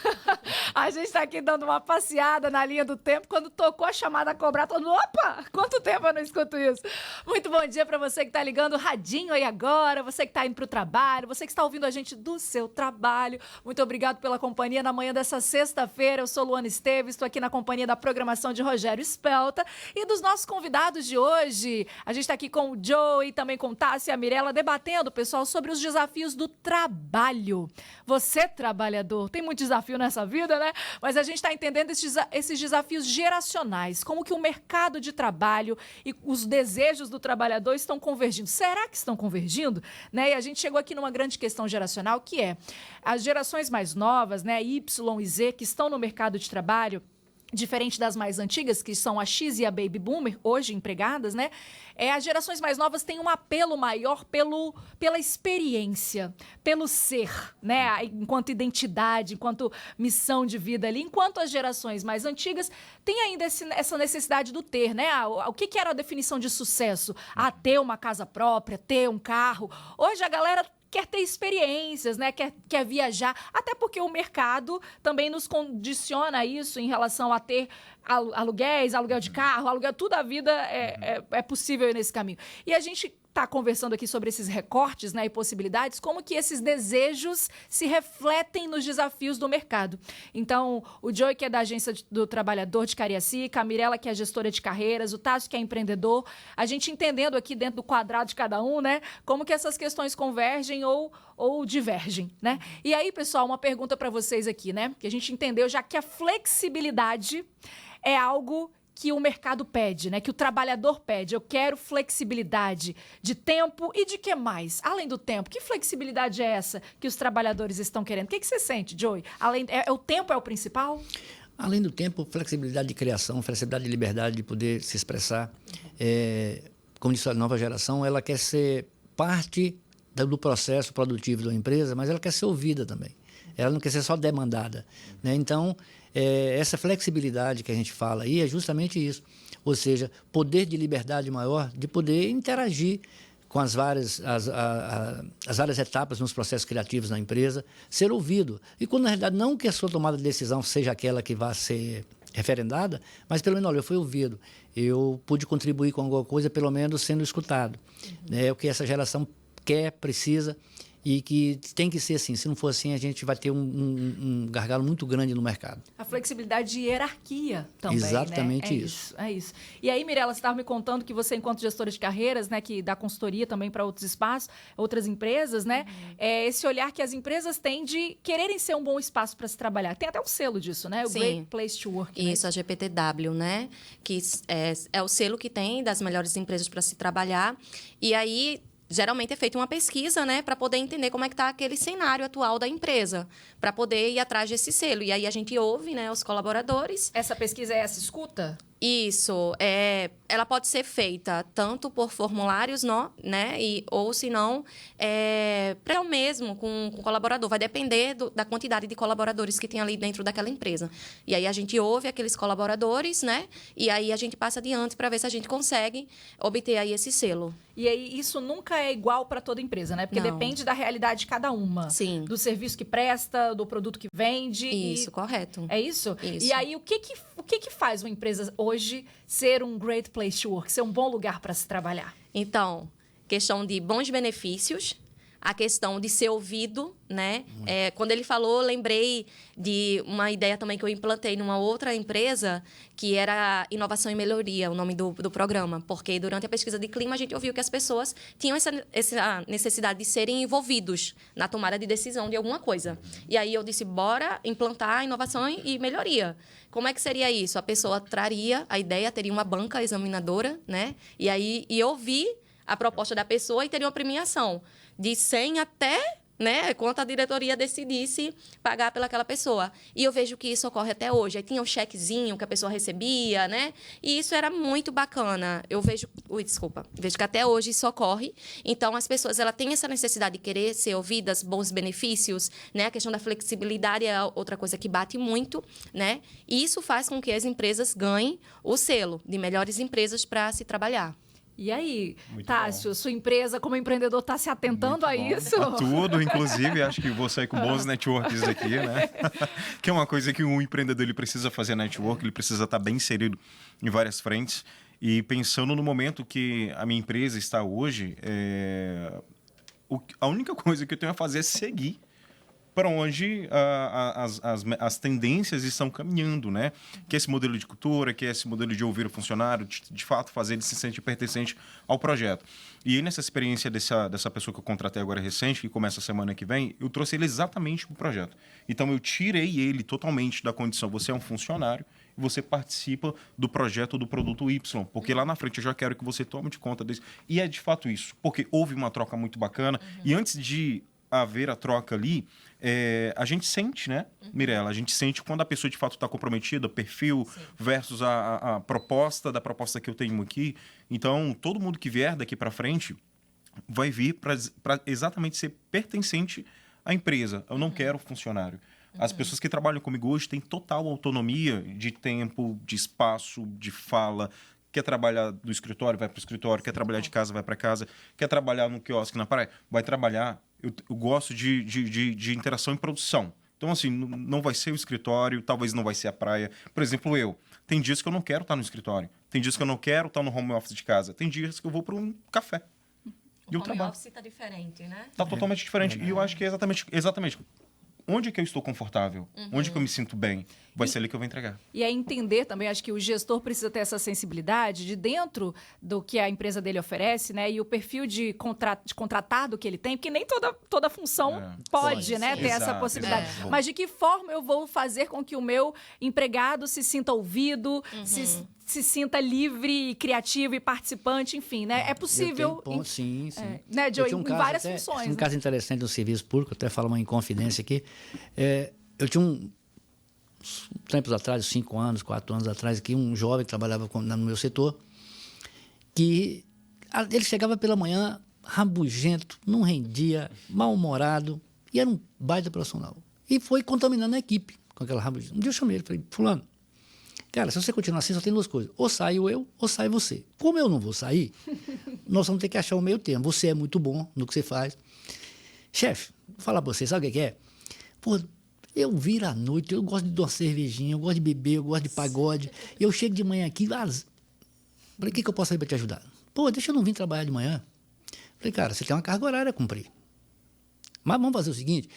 A gente tá aqui dando uma passeada na linha do tempo. Quando tocou a chamada a cobrar, todo mundo, opa, quanto tempo eu não escuto isso? Muito bom dia pra você que tá ligando o radinho aí agora, você que tá indo pro trabalho, você que está ouvindo a gente do seu trabalho. Muito obrigado pela companhia na manhã dessa sexta-feira. Eu sou Luana Esteves, estou aqui na companhia da programação de Rogério Spelta e dos nossos convidados de hoje. A gente tá aqui com o Joe e também com o Tássio e a Mirella debatendo, pessoal, sobre os desafios do trabalho. Você, trabalhador, tem muito desafio nessa vida, né? Mas a gente está entendendo esses desafios geracionais, como que o mercado de trabalho e os desejos do trabalhador estão convergindo. Será que estão convergindo? Né? E a gente chegou aqui numa grande questão geracional, que é as gerações mais novas, né, Y e Z, que estão no mercado de trabalho, diferente das mais antigas, que são a X e a Baby Boomer, hoje empregadas, né? As gerações mais novas têm um apelo maior pela experiência, pelo ser, né? Enquanto identidade, enquanto missão de vida ali. Enquanto as gerações mais antigas têm ainda essa necessidade do ter, né? O que era a definição de sucesso? Ter uma casa própria, ter um carro. Hoje a galera quer ter experiências, né? Quer viajar, até porque o mercado também nos condiciona isso em relação a ter aluguéis, aluguel de carro, aluguel, tudo a vida é possível nesse caminho. E a gente está conversando aqui sobre esses recortes, né, e possibilidades, como que esses desejos se refletem nos desafios do mercado. Então, o Joey, que é da Agência do Trabalhador de Cariacica, a Mirella, que é gestora de carreiras, o Tássio, que é empreendedor, a gente entendendo aqui dentro do quadrado de cada um, né, como que essas questões convergem ou divergem, né? E aí, pessoal, uma pergunta para vocês aqui, né, que a gente entendeu já que a flexibilidade é algo que o mercado pede, né? Que o trabalhador pede. Eu quero flexibilidade de tempo e de que mais? Além do tempo, que flexibilidade é essa que os trabalhadores estão querendo? O que você sente, Joey? O tempo é o principal? Além do tempo, flexibilidade de criação, flexibilidade de liberdade de poder se expressar. Como disse a nova geração, ela quer ser parte do processo produtivo da empresa, mas ela quer ser ouvida também. Ela não quer ser só demandada, né? Então, essa flexibilidade que a gente fala aí é justamente isso. Ou seja, poder de liberdade maior de poder interagir com as várias etapas nos processos criativos na empresa, ser ouvido. E quando, na realidade, não que a sua tomada de decisão seja aquela que vai ser referendada, mas pelo menos, olha, eu fui ouvido, eu pude contribuir com alguma coisa, pelo menos sendo escutado. É o que essa geração quer, precisa, e que tem que ser assim. Se não for assim, a gente vai ter um gargalo muito grande no mercado. A flexibilidade de hierarquia também, exatamente, né? isso. É isso. E aí, Mirella, você estava me contando que você, enquanto gestora de carreiras, né, que dá consultoria também para outros espaços, outras empresas, né? Esse olhar que as empresas têm de quererem ser um bom espaço para se trabalhar. Tem até um selo disso, né? O Sim. Great Place to Work. Isso, né? a GPTW, né? Que é o selo que tem das melhores empresas para se trabalhar. E aí geralmente é feita uma pesquisa, né, para poder entender como é que está aquele cenário atual da empresa, para poder ir atrás desse selo. E aí a gente ouve, né, os colaboradores. Essa pesquisa é essa escuta? Isso, ela pode ser feita tanto por formulários, né, ou se não, eu mesmo com o colaborador. Vai depender da quantidade de colaboradores que tem ali dentro daquela empresa. E aí a gente ouve aqueles colaboradores, né, e aí a gente passa adiante para ver se a gente consegue obter aí esse selo. E aí isso nunca é igual para toda empresa, né? Porque Não. depende da realidade de cada uma. Sim. Do serviço que presta, do produto que vende. Isso, correto. É isso? Isso. E aí o que faz uma empresa hoje ser um great place to work, ser um bom lugar para se trabalhar? Então, questão de bons benefícios, a questão de ser ouvido, né? Quando ele falou, lembrei de uma ideia também que eu implantei numa outra empresa, que era Inovação e Melhoria, o nome do programa. Porque durante a pesquisa de clima, a gente ouviu que as pessoas tinham essa necessidade de serem envolvidos na tomada de decisão de alguma coisa. E aí eu disse, bora implantar inovação e melhoria. Como é que seria isso? A pessoa traria a ideia, teria uma banca examinadora, né? E aí ouvir a proposta da pessoa e teria uma premiação de 100 até, né, quanto a diretoria decidisse pagar pelaquela pessoa. E eu vejo que isso ocorre até hoje. Aí tinha um chequezinho que a pessoa recebia, né? E isso era muito bacana. Eu vejo... Vejo que até hoje isso ocorre. Então, as pessoas, ela têm essa necessidade de querer ser ouvidas, bons benefícios, né? A questão da flexibilidade é outra coisa que bate muito, né? E isso faz com que as empresas ganhem o selo de melhores empresas para se trabalhar. E aí, Tássio, sua empresa como empreendedor está se atentando a isso? A tudo, inclusive, acho que vou sair com bons networks aqui, né? Que é uma coisa que um empreendedor ele precisa fazer network, ele precisa estar bem inserido em várias frentes. E pensando no momento que a minha empresa está hoje, a única coisa que eu tenho a fazer é seguir para onde as tendências estão caminhando, né? Que é esse modelo de cultura, que é esse modelo de ouvir o funcionário, de fato fazer ele se sentir pertencente ao projeto. E aí, nessa experiência dessa pessoa que eu contratei agora recente, que começa a semana que vem, eu trouxe ele exatamente para o projeto. Então, eu tirei ele totalmente da condição, você é um funcionário, e você participa do projeto do produto Y, porque lá na frente eu já quero que você tome de conta disso. E é de fato isso, porque houve uma troca muito bacana, e antes de haver a troca ali, a gente sente, né, Mirella? A gente sente quando a pessoa de fato está comprometida, perfil versus a proposta da proposta que eu tenho aqui. Então, todo mundo que vier daqui para frente vai vir para exatamente ser pertencente à empresa. Eu não quero funcionário. As pessoas que trabalham comigo hoje têm total autonomia de tempo, de espaço, de fala. Quer trabalhar do escritório, vai para o escritório. Quer trabalhar de casa, vai para casa. Quer trabalhar no quiosque na praia, vai trabalhar. Eu gosto de interação em produção. Então, assim, não vai ser o escritório, talvez não vai ser a praia. Por exemplo, tem dias que eu não quero estar no escritório. Tem dias que eu não quero estar no home office de casa. Tem dias que eu vou para um café. O home office está diferente, né? Está totalmente diferente. E eu acho que é exatamente onde que eu estou confortável, onde que eu me sinto bem, vai ser ali que eu vou entregar. E é entender também, acho que o gestor precisa ter essa sensibilidade de dentro do que a empresa dele oferece, né? E o perfil de contratado que ele tem, porque nem toda função pode, né, ter essa possibilidade. Mas de que forma eu vou fazer com que o meu empregado se sinta ouvido, se sinta livre, e criativo e participante, enfim, né? É possível... Sim. Né, Joey, em várias funções. Um caso interessante no serviço público, até falo uma inconfidência aqui. Eu tinha tempos atrás, 5 anos, 4 anos atrás, aqui, um jovem que trabalhava no meu setor, que ele chegava pela manhã rabugento, não rendia, mal-humorado, e era um baita profissional. E foi contaminando a equipe com aquela rabugenta. Um dia eu chamei ele e falei, fulano, cara, se você continuar assim, só tem 2 coisas. Ou saio eu, ou sai você. Como eu não vou sair, nós vamos ter que achar um meio termo. Você é muito bom no que você faz. Chefe, vou falar pra você, sabe o que é? Pô, eu viro à noite, eu gosto de uma cervejinha, eu gosto de beber, eu gosto de pagode. Eu chego de manhã aqui, falei, o que eu posso fazer para te ajudar? Pô, deixa eu não vir trabalhar de manhã. Falei, cara, você tem uma carga horária a cumprir. Mas vamos fazer o seguinte,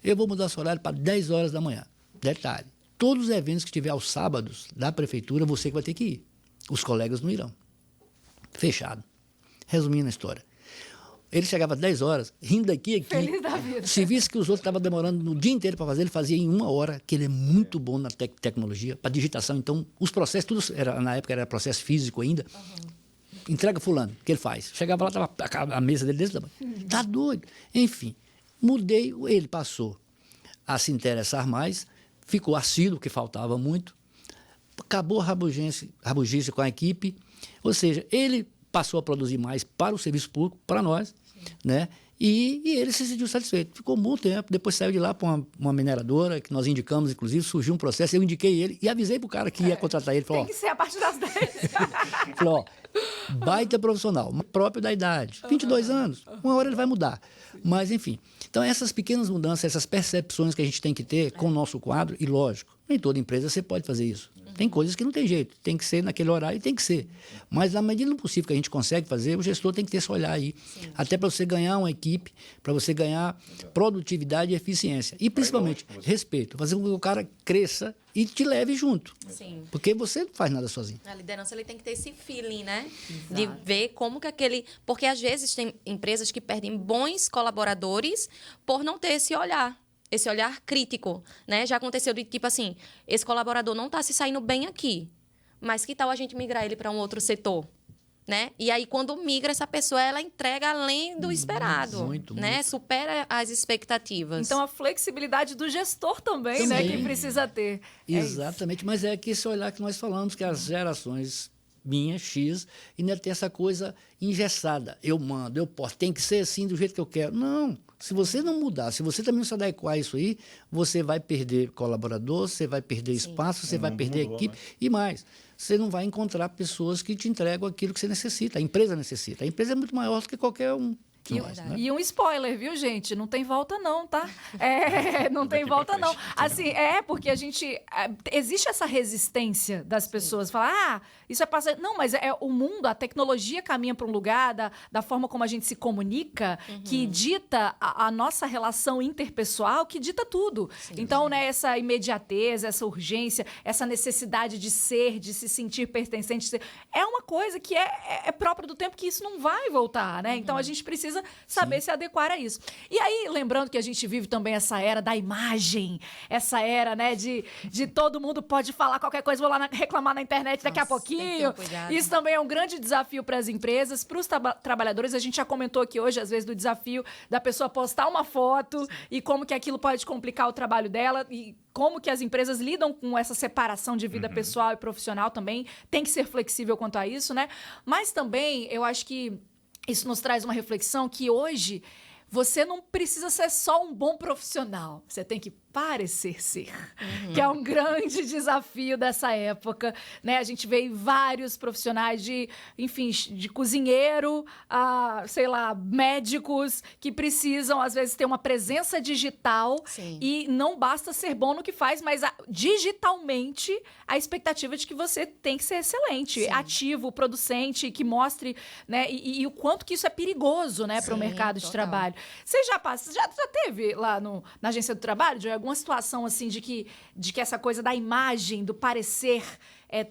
eu vou mudar seu horário para 10 horas da manhã. Detalhe, todos os eventos que tiver aos sábados da prefeitura, você que vai ter que ir. Os colegas não irão. Fechado. Resumindo a história. Ele chegava às 10 horas, rindo aqui. Feliz da vida. Serviço que os outros estavam demorando no dia inteiro para fazer, ele fazia em 1 hora, que ele é muito bom na tecnologia, para digitação. Então, os processos, tudo na época era processo físico ainda. entrega fulano, o que ele faz? Chegava lá, estava a mesa dele desse tamanho. Tá doido. Enfim, mudei, ele passou a se interessar mais, ficou assíduo, que faltava muito, acabou a rabugice com a equipe, ou seja, ele passou a produzir mais para o serviço público, para nós, né? E ele se sentiu satisfeito. Ficou um bom tempo. Depois saiu de lá para uma mineradora, que nós indicamos, inclusive, surgiu um processo, eu indiquei ele e avisei para o cara que ia contratar ele. Falou, Tem que ser a partir das 10. falou, ó, baita profissional, próprio da idade, 22 anos, uma hora ele vai mudar. Mas, enfim, então essas pequenas mudanças, essas percepções que a gente tem que ter com o nosso quadro, e lógico, nem toda empresa você pode fazer isso. Tem coisas que não tem jeito, tem que ser naquele horário e tem que ser. Mas na medida do possível que a gente consegue fazer, o gestor tem que ter esse olhar aí. Sim. Até para você ganhar uma equipe, para você ganhar produtividade e eficiência. E principalmente respeito, fazer com que o cara cresça e te leve junto. Sim. Porque você não faz nada sozinho. A liderança ele tem que ter esse feeling, né? Exato. De ver como que aquele... Porque às vezes tem empresas que perdem bons colaboradores por não ter esse olhar crítico, né? Já aconteceu de tipo assim, esse colaborador não está se saindo bem aqui, mas que tal a gente migrar ele para um outro setor, né? E aí, quando migra essa pessoa, ela entrega além do esperado, né? Muito. Supera as expectativas. Então, a flexibilidade do gestor também, né? Que precisa ter. Exatamente, mas é que esse olhar que nós falamos, que as gerações minha, X, ainda tem essa coisa engessada. Eu mando, eu posso, tem que ser assim do jeito que eu quero. Não. Se você não mudar, se você também não se adequar a isso aí, você vai perder colaborador, você vai perder espaço, você vai perder equipe e mais. Você não vai encontrar pessoas que te entregam aquilo que você necessita. A empresa necessita. A empresa é muito maior do que qualquer um. E um spoiler, viu, gente? Não tem volta não, tá? Não tem volta não. Assim, porque a gente... existe essa resistência das pessoas. Falar, isso é passageiro. Não, mas o mundo, a tecnologia caminha para um lugar da forma como a gente se comunica, que dita a nossa relação interpessoal, que dita tudo. Sim, então, né, essa imediatez, essa urgência, essa necessidade de ser, de se sentir pertencente, é uma coisa que é própria do tempo, que isso não vai voltar, né? Então, a gente precisa saber se adequar a isso. E aí, lembrando que a gente vive também essa era da imagem, essa era, né, de todo mundo pode falar qualquer coisa, vou lá reclamar na internet daqui a pouquinho. Isso também é um grande desafio para as empresas, para os trabalhadores. A gente já comentou aqui hoje, às vezes, do desafio da pessoa postar uma foto e como que aquilo pode complicar o trabalho dela e como que as empresas lidam com essa separação de vida pessoal e profissional também. Tem que ser flexível quanto a isso, né? Mas também, eu acho que isso nos traz uma reflexão que hoje você não precisa ser só um bom profissional. Você tem que parecer ser, que é um grande desafio dessa época, né? A gente vê vários profissionais de cozinheiro a, sei lá, médicos que precisam, às vezes, ter uma presença digital. Sim. E não basta ser bom no que faz, mas digitalmente a expectativa de que você tem que ser excelente, sim, ativo, producente, que mostre, né? E o quanto que isso é perigoso, né, para o mercado de trabalho. Você já teve lá na agência do trabalho, de alguma situação assim de que essa coisa da imagem, do parecer,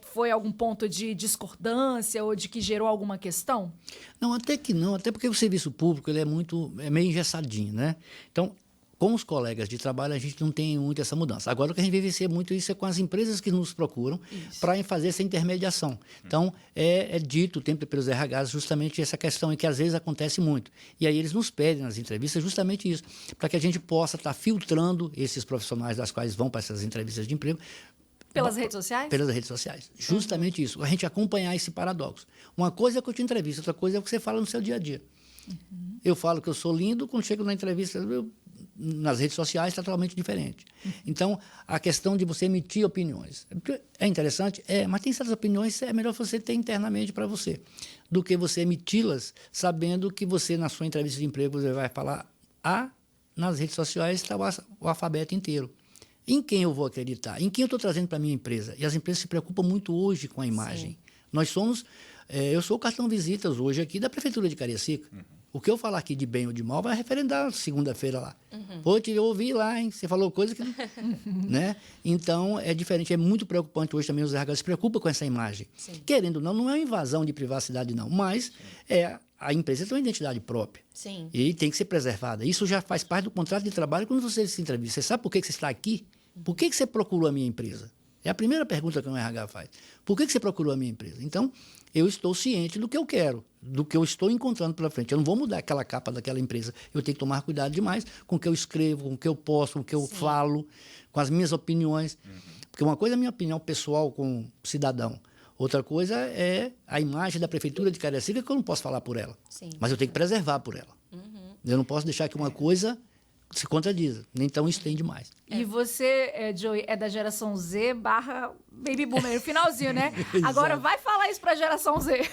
foi algum ponto de discordância ou de que gerou alguma questão? Não, até que não, até porque o serviço público ele é meio engessadinho, né? Então, com os colegas de trabalho, a gente não tem muito essa mudança. Agora, o que a gente vivencia muito isso é com as empresas que nos procuram para fazer essa intermediação. Então, é dito o tempo pelos RHs justamente essa questão, que às vezes acontece muito. E aí eles nos pedem nas entrevistas justamente isso, para que a gente possa estar filtrando esses profissionais das quais vão para essas entrevistas de emprego. Pelas redes sociais? Pelas redes sociais. Justamente isso. A gente acompanhar esse paradoxo. Uma coisa é que eu te entrevisto, outra coisa é o que você fala no seu dia a dia. Eu falo que eu sou lindo, quando chego na entrevista, nas redes sociais, está totalmente diferente. Então, a questão de você emitir opiniões. É interessante? Mas tem certas opiniões é melhor você ter internamente para você, do que você emiti-las sabendo que você, na sua entrevista de emprego, você vai falar nas redes sociais está o alfabeto inteiro. Em quem eu vou acreditar? Em quem eu estou trazendo para a minha empresa? E as empresas se preocupam muito hoje com a imagem. Sim. Nós somos... eu sou o cartão visitas hoje aqui da Prefeitura de Cariacica. O que eu falar aqui de bem ou de mal vai referendar segunda-feira lá. Pô, eu ouvi lá, hein? Você falou coisa que... né? Então, é diferente. É muito preocupante hoje também os RH se preocupam com essa imagem. Sim. Querendo ou não, não é uma invasão de privacidade, não. Mas a empresa tem uma identidade própria. Sim. E tem que ser preservada. Isso já faz parte do contrato de trabalho quando você se entrevista. Você sabe por que você está aqui? Por que você procurou a minha empresa? É a primeira pergunta que o RH faz. Por que você procurou a minha empresa? Então, eu estou ciente do que eu quero, do que eu estou encontrando pela frente. Eu não vou mudar aquela capa daquela empresa. Eu tenho que tomar cuidado demais com o que eu escrevo, com o que eu posto, com o que eu falo, com as minhas opiniões. Porque uma coisa é a minha opinião pessoal como cidadão. Outra coisa é a imagem da prefeitura de Cariacica, que eu não posso falar por ela. Sim. Mas eu tenho que preservar por ela. Eu não posso deixar que uma coisa se contradiza. Então, estende mais. E você, Joey, é da geração Z barra Baby Boomer, no finalzinho, né? Agora vai falar isso pra geração Z. É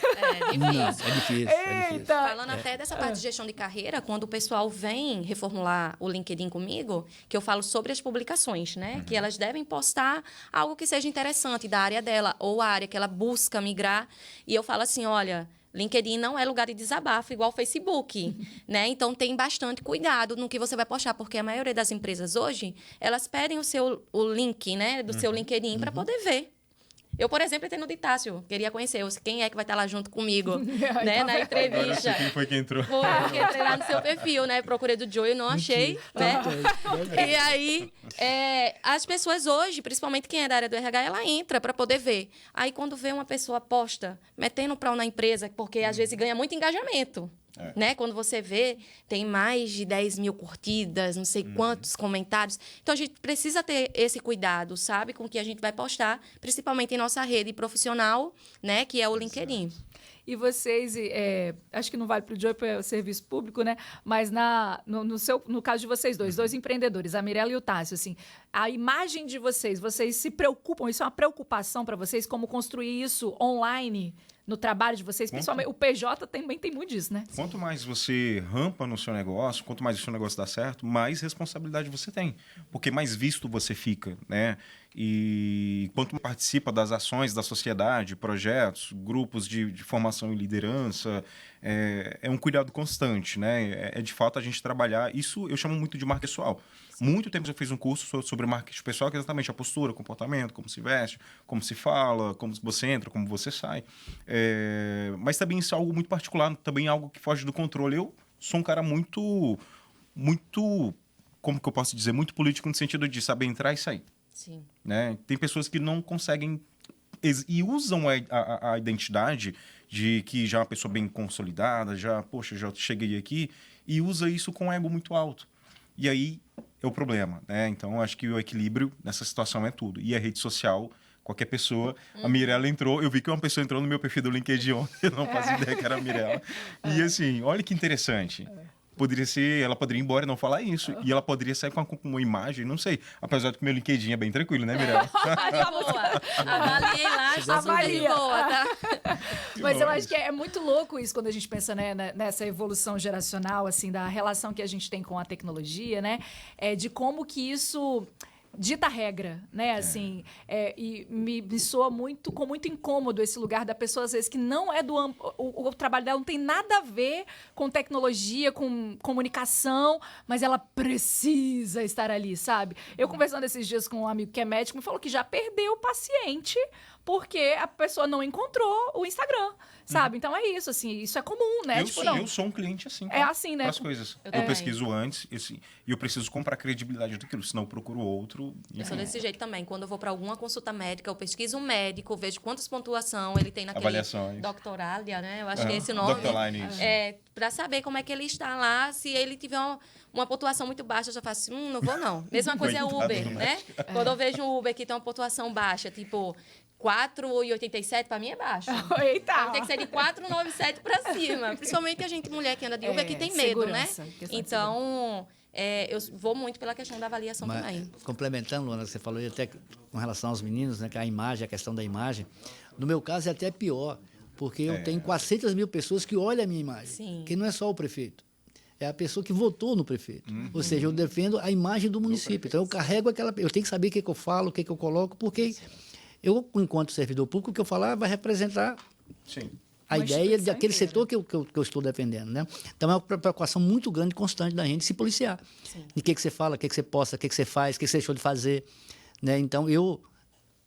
difícil. Não, é difícil. Eita! Falando até dessa parte de gestão de carreira, quando o pessoal vem reformular o LinkedIn comigo, que eu falo sobre as publicações, né? Que elas devem postar algo que seja interessante da área dela ou a área que ela busca migrar. E eu falo assim, olha, LinkedIn não é lugar de desabafo igual o Facebook, né? Então, tem bastante cuidado no que você vai postar, porque a maioria das empresas hoje, elas pedem o link, né, do seu LinkedIn para poder ver. Eu, por exemplo, entrei no Ditácio, queria conhecer quem é que vai estar lá junto comigo, né, na entrevista. Quem foi que entrou? Foi que entrei lá no seu perfil, né? Procurei do Joey, não achei, né? E aí, as pessoas hoje, principalmente quem é da área do RH, ela entra para poder ver. Aí, quando vê uma pessoa posta, metendo pau na empresa, porque às vezes ganha muito engajamento. Né? Quando você vê, tem mais de 10 mil curtidas, não sei quantos comentários. Então, a gente precisa ter esse cuidado, sabe? Com o que a gente vai postar, principalmente em nossa rede profissional, né? Que é o LinkedIn. E vocês, acho que não vale para o Joey, para o serviço público, né? Mas no caso de vocês dois empreendedores, a Mirella e o Tássio, assim, a imagem de vocês se preocupam, isso é uma preocupação para vocês, como construir isso online no trabalho de vocês? Principalmente o PJ também tem muito disso, né? Quanto mais você rampa no seu negócio, quanto mais o seu negócio dá certo, mais responsabilidade você tem. Porque mais visto você fica, né? E quanto participa das ações da sociedade, projetos, grupos de formação e liderança, é um cuidado constante, né? É de fato a gente trabalhar. Isso eu chamo muito de marca pessoal. Muito tempo eu fiz um curso sobre marketing pessoal, que é exatamente a postura, o comportamento, como se veste, como se fala, como você entra, como você sai. Mas também isso é algo muito particular, também é algo que foge do controle. Eu sou um cara muito, como que eu posso dizer, muito político no sentido de saber entrar e sair. Sim. Né? Tem pessoas que não conseguem e usam a identidade de que já é uma pessoa bem consolidada, já cheguei aqui, e usa isso com um ego muito alto. E aí é o problema, né? Então, acho que o equilíbrio nessa situação é tudo. E a rede social, qualquer pessoa... A Mirella entrou, eu vi que uma pessoa entrou no meu perfil do LinkedIn ontem, eu não fazia ideia que era a Mirella. E assim, olha que interessante. Ela poderia ir embora e não falar isso. E ela poderia sair com uma imagem, não sei. Apesar de que meu LinkedIn é bem tranquilo, né, Mirella? Boa. Avaliei lá, está super boa, tá? Mas eu acho que é muito louco isso quando a gente pensa, né, nessa evolução geracional, assim, da relação que a gente tem com a tecnologia, né? De como que isso dita regra, né? Assim, e me soa com muito incômodo esse lugar da pessoa, às vezes, que não é do... O trabalho dela não tem nada a ver com tecnologia, com comunicação, mas ela precisa estar ali, sabe? Eu conversando esses dias com um amigo que é médico, me falou que já perdeu o paciente porque a pessoa não encontrou o Instagram, sabe? Então é isso, assim, isso é comum, né? Eu sou um cliente assim. É assim, né? As coisas. Eu pesquiso antes e eu preciso comprar credibilidade daquilo, senão eu procuro outro. Enfim. Eu sou desse jeito também. Quando eu vou para alguma consulta médica, eu pesquiso um médico, vejo quantas pontuação ele tem naquele Doctoralia, né? Eu acho que é esse o nome. Doctorline. Para saber como é que ele está lá, se ele tiver uma pontuação muito baixa, eu já faço assim, não vou não. Mesma coisa é o Uber, né? Quando eu vejo um Uber que tem uma pontuação baixa, tipo 4,87, para mim é baixo. Eita! Então, tem que ser de 4,97 para cima. Principalmente a gente, mulher que anda de Uber, que tem medo, né? Então, eu vou muito pela questão da avaliação também. Complementando, Luana, que você falou, e até com relação aos meninos, né, que a imagem, a questão da imagem, no meu caso é até pior, porque eu tenho 400 mil pessoas que olham a minha imagem, Sim. que não é só o prefeito. É a pessoa que votou no prefeito. Ou seja, eu defendo a imagem do município. Então, eu carrego eu tenho que saber o que eu falo, o que eu coloco, porque eu, enquanto servidor público, o que eu falar vai representar a ideia daquele setor que eu estou defendendo, né? Então, é uma preocupação muito grande e constante da gente se policiar. Sim. De que você fala, o que você posta, o que você faz, o que você deixou de fazer, né? Então,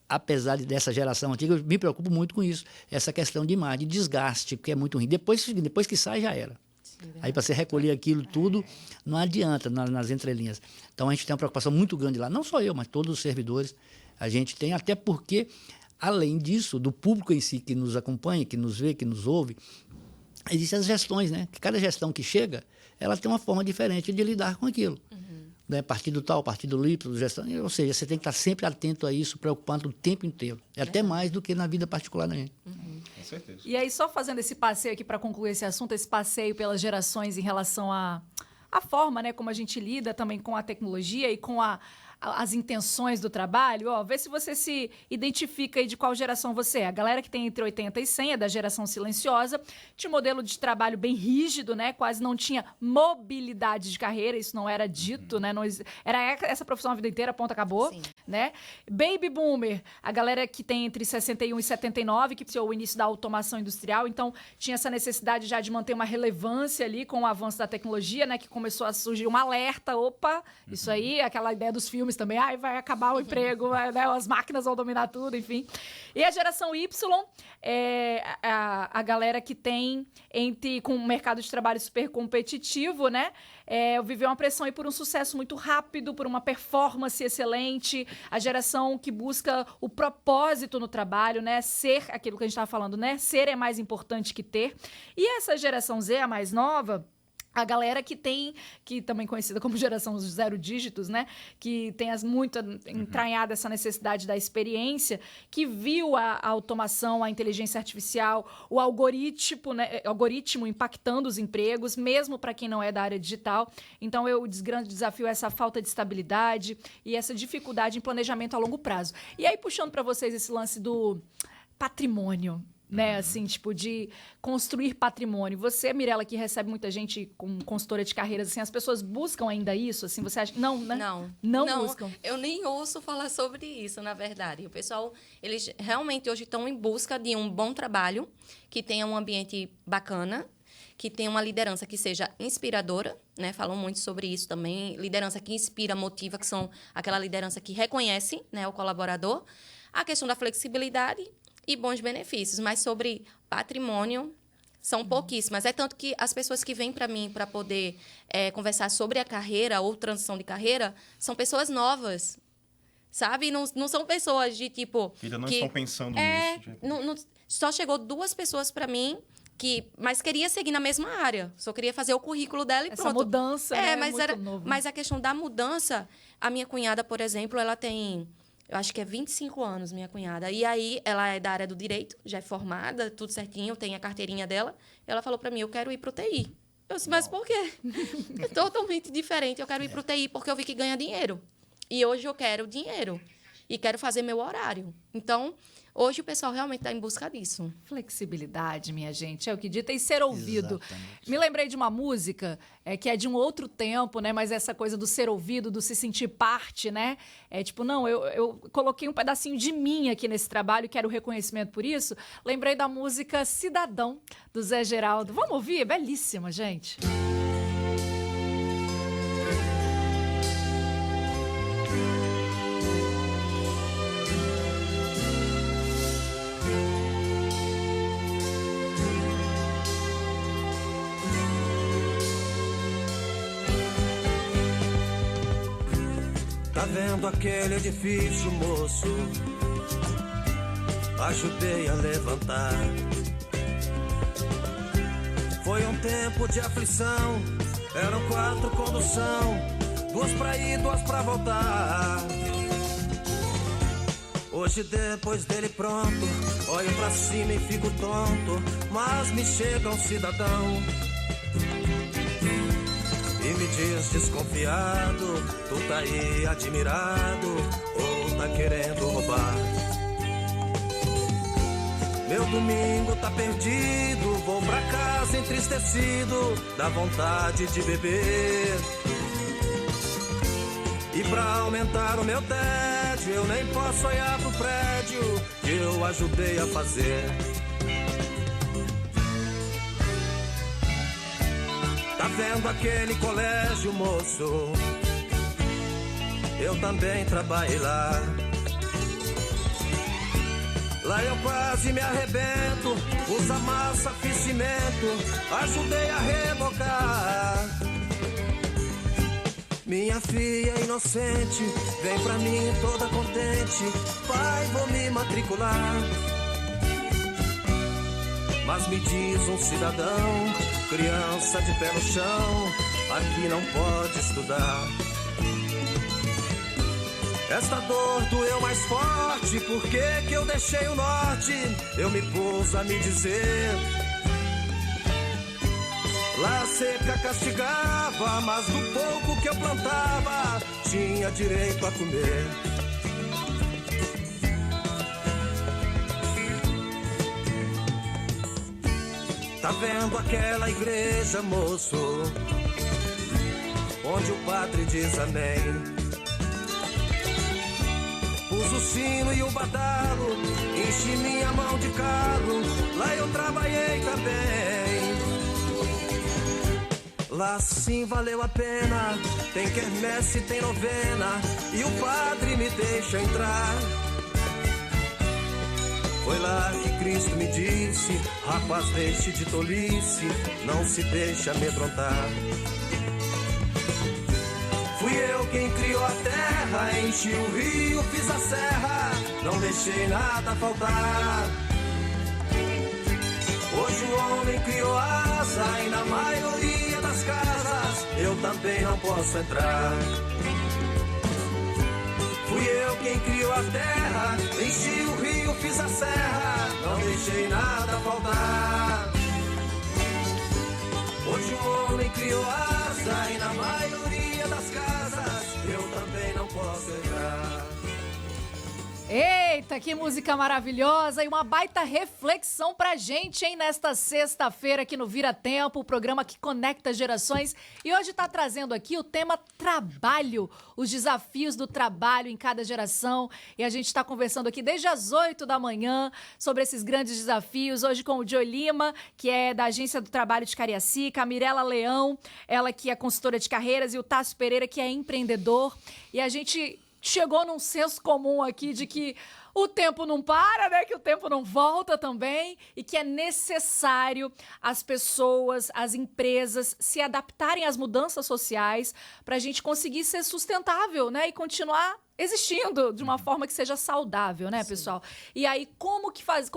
apesar dessa geração antiga, eu me preocupo muito com isso. Essa questão de imagem, de desgaste, que é muito ruim. Depois que sai, já era. Aí para você recolher aquilo tudo, não adianta nas entrelinhas. Então a gente tem uma preocupação muito grande lá, não só eu, mas todos os servidores. A gente tem, até porque, além disso, do público em si que nos acompanha, que nos vê, que nos ouve, existem as gestões, né? Que cada gestão que chega, ela tem uma forma diferente de lidar com aquilo. Né? Partido tal, partido Y, gestão. Ou seja, você tem que estar sempre atento a isso, preocupado o tempo inteiro. É até mais do que na vida particular da gente. Com certeza. E aí, só fazendo esse passeio aqui para concluir esse assunto, esse passeio pelas gerações em relação à forma, né, como a gente lida também com a tecnologia e com as intenções do trabalho, ó, vê se você se identifica aí de qual geração você é. A galera que tem entre 80 e 100 é da geração silenciosa, tinha um modelo de trabalho bem rígido, né? Quase não tinha mobilidade de carreira, isso não era dito, né? Não, era essa profissão a vida inteira, ponto, acabou, né? Baby Boomer, a galera que tem entre 61 e 79, que precisou o início da automação industrial, então tinha essa necessidade já de manter uma relevância ali com o avanço da tecnologia, né? Que começou a surgir um alerta, opa, isso aí, aquela ideia dos filmes também, vai acabar o emprego, né, as máquinas vão dominar tudo, enfim. E a geração Y é a galera que tem com um mercado de trabalho super competitivo, né? Viveu uma pressão aí por um sucesso muito rápido, por uma performance excelente, a geração que busca o propósito no trabalho, né? Ser aquilo que a gente estava falando, né? Ser é mais importante que ter. E essa geração Z, a mais nova, a galera que também conhecida como geração dos 0 dígitos, né? Que tem muito entranhada essa necessidade da experiência, que viu a automação, a inteligência artificial, o algoritmo, né? Algoritmo impactando os empregos, mesmo para quem não é da área digital. Então, o grande desafio é essa falta de estabilidade e essa dificuldade em planejamento a longo prazo. E aí, puxando para vocês esse lance do patrimônio, né, assim, tipo, de construir patrimônio. Você, Mirella, que recebe muita gente com consultora de carreiras, assim, as pessoas buscam ainda isso? Assim, você acha? Não, né? Não buscam. Eu nem ouço falar sobre isso, na verdade. O pessoal, eles realmente hoje estão em busca de um bom trabalho, que tenha um ambiente bacana, que tenha uma liderança que seja inspiradora, né? Falam muito sobre isso também. Liderança que inspira, motiva, que são aquela liderança que reconhece, né, o colaborador. A questão da flexibilidade e bons benefícios, mas sobre patrimônio são pouquíssimas. É tanto que as pessoas que vêm para mim para poder conversar sobre a carreira ou transição de carreira são pessoas novas, sabe? Não são pessoas de tipo... Ainda não estão pensando nisso. Só chegou 2 pessoas para mim mas queria seguir na mesma área. Só queria fazer o currículo dela e pronto. Essa mudança, né? Muito novo. Mas a questão da mudança, a minha cunhada, por exemplo, ela tem... Eu acho que é 25 anos, minha cunhada. E aí, ela é da área do direito, já é formada, tudo certinho, tem a carteirinha dela. Ela falou para mim, eu quero ir pro TI. Eu disse, mas por quê? É totalmente diferente. Eu quero ir pro TI porque eu vi que ganha dinheiro. E hoje eu quero dinheiro. E quero fazer meu horário. Então, hoje o pessoal realmente está em busca disso. Flexibilidade, minha gente, é o que dita, e ser ouvido. Exatamente. Me lembrei de uma música que é de um outro tempo, né? Mas essa coisa do ser ouvido, do se sentir parte, né? É tipo, não, eu coloquei um pedacinho de mim aqui nesse trabalho e quero reconhecimento por isso. Lembrei da música Cidadão, do Zé Geraldo. Vamos ouvir? É belíssima, gente. Tá vendo aquele edifício, moço? Ajudei a levantar. Foi um tempo de aflição. Eram 4 condução, 2 pra ir, 2 pra voltar. Hoje depois dele pronto, olho pra cima e fico tonto. Mas me chega um cidadão e me diz desconfiado, tu tá aí admirado ou tá querendo roubar? Meu domingo tá perdido, vou pra casa entristecido, dá vontade de beber. E pra aumentar o meu tédio, eu nem posso olhar pro prédio que eu ajudei a fazer. Tá vendo aquele colégio, moço? Eu também trabalhei lá. Lá eu quase me arrebento, usa massa, fiz cimento, ajudei a rebocar. Minha filha inocente, vem pra mim toda contente, pai, vou me matricular. Mas me diz um cidadão, criança de pé no chão, aqui não pode estudar. Esta dor doeu mais forte, por que eu deixei o norte? Eu me pus a me dizer. Lá a seca castigava, mas do pouco que eu plantava, tinha direito a comer. Tá vendo aquela igreja, moço, onde o padre diz amém? Pus o sino e o badalo, enchi minha mão de calo, lá eu trabalhei também. Lá sim valeu a pena, tem quermesse, tem novena, e o padre me deixa entrar. Foi lá que Cristo me disse, rapaz, deixe de tolice, não se deixe amedrontar. Fui eu quem criou a terra, enchi o rio, fiz a serra, não deixei nada faltar. Hoje o homem criou asa e na maioria das casas eu também não posso entrar. Fui eu quem criou a terra, enchi o rio, fiz a serra, não deixei nada faltar. Hoje o homem criou asa e na maioria das casas eu também não posso entrar. Eita, que música maravilhosa e uma baita reflexão pra gente, hein, nesta sexta-feira aqui no Vira Tempo, o programa que conecta gerações. E hoje tá trazendo aqui o tema trabalho, os desafios do trabalho em cada geração. E a gente tá conversando aqui desde as 8 da manhã sobre esses grandes desafios. Hoje com o Joe Lima, que é da Agência do Trabalho de Cariacica, a Mirela Leão, ela que é consultora de carreiras, e o Tássio Pereira, que é empreendedor. E a gente chegou num senso comum aqui de que o tempo não para, né? Que o tempo não volta também e que é necessário as pessoas, as empresas se adaptarem às mudanças sociais para a gente conseguir ser sustentável, né? E continuar existindo de uma forma que seja saudável, né, pessoal? E aí, como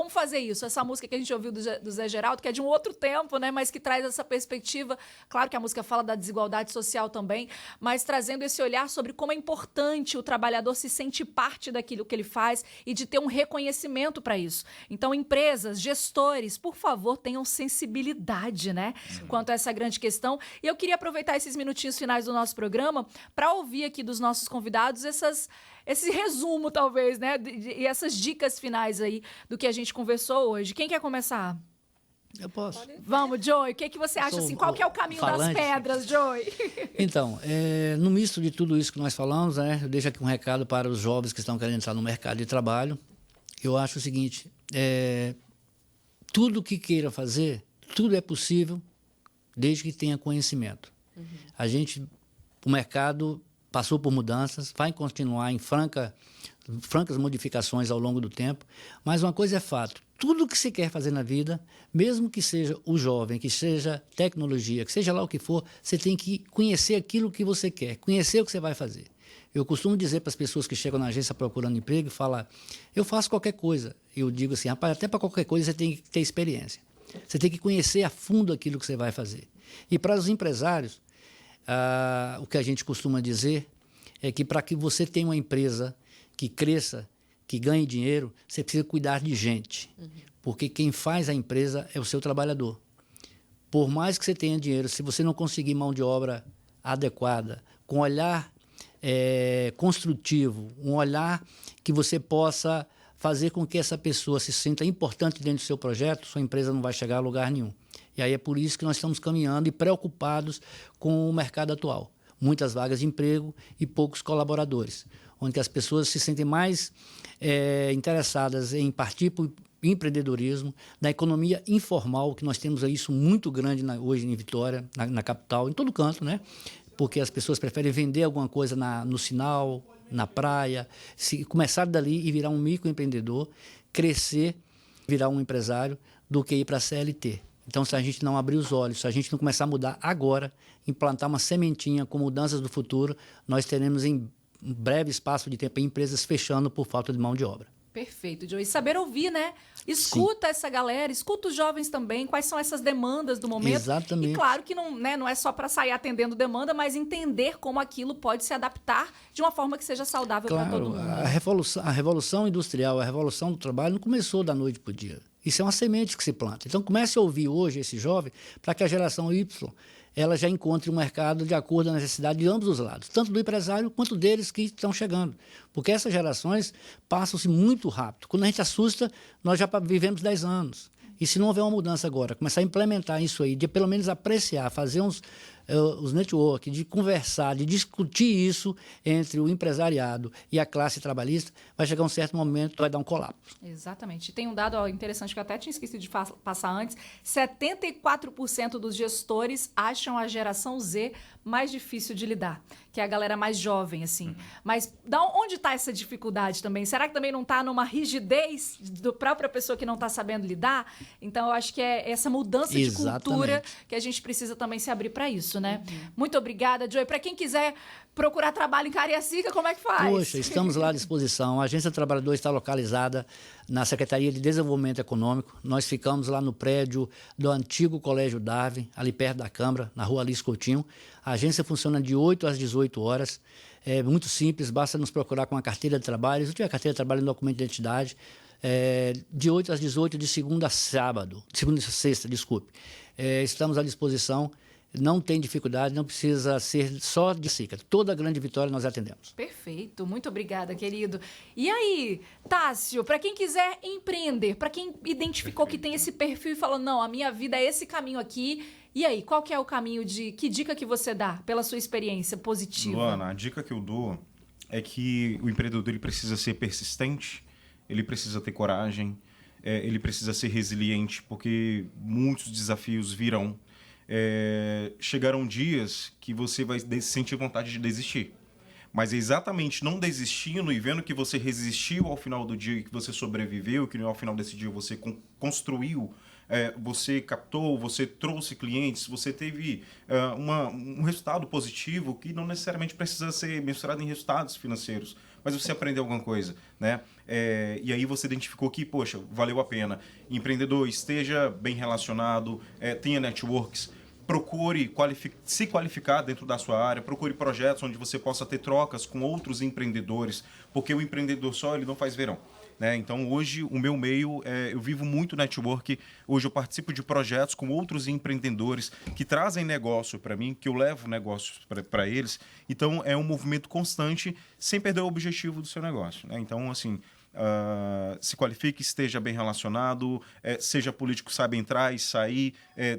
fazer isso? Essa música que a gente ouviu do Zé Geraldo, que é de um outro tempo, né, mas que traz essa perspectiva. Claro que a música fala da desigualdade social também, mas trazendo esse olhar sobre como é importante o trabalhador se sentir parte daquilo que ele faz e de ter um reconhecimento para isso. Então, empresas, gestores, por favor, tenham sensibilidade, né, quanto a essa grande questão. E eu queria aproveitar esses minutinhos finais do nosso programa para ouvir aqui dos nossos convidados esse resumo, talvez, né? E essas dicas finais aí do que a gente conversou hoje. Quem quer começar? Eu posso. Vamos, Joey. O que você acha? Assim, qual que é o caminho das pedras, Joey? Então, no misto de tudo isso que nós falamos, né, eu deixo aqui um recado para os jovens que estão querendo entrar no mercado de trabalho. Eu acho o seguinte, tudo que queira fazer, tudo é possível, desde que tenha conhecimento. O mercado passou por mudanças, vai continuar em francas modificações ao longo do tempo, mas uma coisa é fato, tudo que você quer fazer na vida, mesmo que seja o jovem, que seja tecnologia, que seja lá o que for, você tem que conhecer aquilo que você quer, conhecer o que você vai fazer. Eu costumo dizer para as pessoas que chegam na agência procurando emprego e falam, eu faço qualquer coisa. Eu digo assim, rapaz, até para qualquer coisa você tem que ter experiência. Você tem que conhecer a fundo aquilo que você vai fazer. E para os empresários, o que a gente costuma dizer é que para que você tenha uma empresa que cresça, que ganhe dinheiro, você precisa cuidar de gente. Porque quem faz a empresa é o seu trabalhador. Por mais que você tenha dinheiro, se você não conseguir mão de obra adequada, com olhar construtivo, um olhar que você possa fazer com que essa pessoa se sinta importante dentro do seu projeto, sua empresa não vai chegar a lugar nenhum. E aí é por isso que nós estamos caminhando e preocupados com o mercado atual. Muitas vagas de emprego e poucos colaboradores, onde as pessoas se sentem mais interessadas em partir para o empreendedorismo, da economia informal, que nós temos isso muito grande hoje em Vitória, na capital, em todo canto, né? Porque as pessoas preferem vender alguma coisa no sinal, na praia, se começar dali e virar um microempreendedor, crescer, virar um empresário, do que ir para a CLT. Então, se a gente não abrir os olhos, se a gente não começar a mudar agora, implantar uma sementinha com mudanças do futuro, nós teremos em um breve espaço de tempo empresas fechando por falta de mão de obra. Perfeito, Joey. Saber ouvir, né? Escuta essa galera, escuta os jovens também, quais são essas demandas do momento. Exatamente. E claro que não, né, não é só para sair atendendo demanda, mas entender como aquilo pode se adaptar de uma forma que seja saudável para todo mundo. A revolução industrial, a revolução do trabalho não começou da noite para o dia. Isso é uma semente que se planta. Então comece a ouvir hoje esse jovem para que a geração Y ela já encontre um mercado de acordo com a necessidade de ambos os lados, tanto do empresário quanto deles que estão chegando. Porque essas gerações passam-se muito rápido. Quando a gente assusta, nós já vivemos 10 anos. E se não houver uma mudança agora, começar a implementar isso aí, de pelo menos apreciar, fazer os network, de conversar, de discutir isso entre o empresariado e a classe trabalhista, vai chegar um certo momento que vai dar um colapso. Exatamente. Tem um dado interessante que eu até tinha esquecido de passar antes. 74% dos gestores acham a geração Z mais difícil de lidar, que é a galera mais jovem, assim. Mas onde está essa dificuldade também? Será que também não está numa rigidez da própria pessoa que não está sabendo lidar? Então, eu acho que é essa mudança de cultura que a gente precisa também se abrir para isso, né? Muito obrigada, Joey. Para quem quiser procurar trabalho em Cariacica, como é que faz? Poxa, estamos lá à disposição. A Agência Trabalhador está localizada na Secretaria de Desenvolvimento Econômico. Nós ficamos lá no prédio do antigo Colégio Darwin, ali perto da Câmara, na Rua Alice Coutinho. A agência funciona de 8 às 18 horas. É muito simples, basta nos procurar com a carteira de trabalho. Se tiver carteira de trabalho e documento de identidade, de 8 às 18, de segunda a sábado, de segunda a sexta, desculpe. Estamos à disposição. Não tem dificuldade, não precisa ser só de Sica. Toda a Grande Vitória nós atendemos. Perfeito, muito obrigada, querido. E aí, Tássio, para quem quiser empreender, para quem identificou que tem esse perfil e falou, não, a minha vida é esse caminho aqui, e aí, qual que é o caminho que dica que você dá pela sua experiência positiva? Luana, a dica que eu dou é que o empreendedor ele precisa ser persistente, ele precisa ter coragem, ele precisa ser resiliente, porque muitos desafios virão. Chegarão dias que você vai sentir vontade de desistir. Mas é exatamente não desistindo e vendo que você resistiu ao final do dia, que você sobreviveu, que ao final desse dia você construiu, você captou, você trouxe clientes, você teve um resultado positivo que não necessariamente precisa ser mensurado em resultados financeiros, mas você aprendeu alguma coisa, né? E aí você identificou que, poxa, valeu a pena. Empreendedor, esteja bem relacionado, tenha networks, procure se qualificar dentro da sua área, procure projetos onde você possa ter trocas com outros empreendedores, porque o empreendedor só ele não faz verão. Né? Então, hoje, o meu meio, eu vivo muito network. Hoje eu participo de projetos com outros empreendedores que trazem negócio para mim, que eu levo negócios para eles. Então, é um movimento constante, sem perder o objetivo do seu negócio. Né? Então, assim, se qualifique, esteja bem relacionado, seja político, saiba entrar e sair,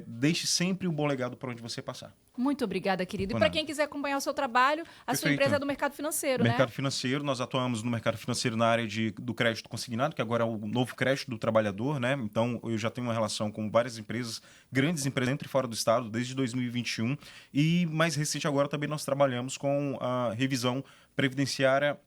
deixe sempre um bom legado para onde você passar. Muito obrigada, querido. E para quem quiser acompanhar o seu trabalho, sua empresa é do mercado financeiro, mercado financeiro, nós atuamos no mercado financeiro na área do crédito consignado, que agora é o novo crédito do trabalhador, né? Então, eu já tenho uma relação com várias empresas, grandes empresas dentro e fora do estado, desde 2021. E mais recente agora também nós trabalhamos com a revisão previdenciária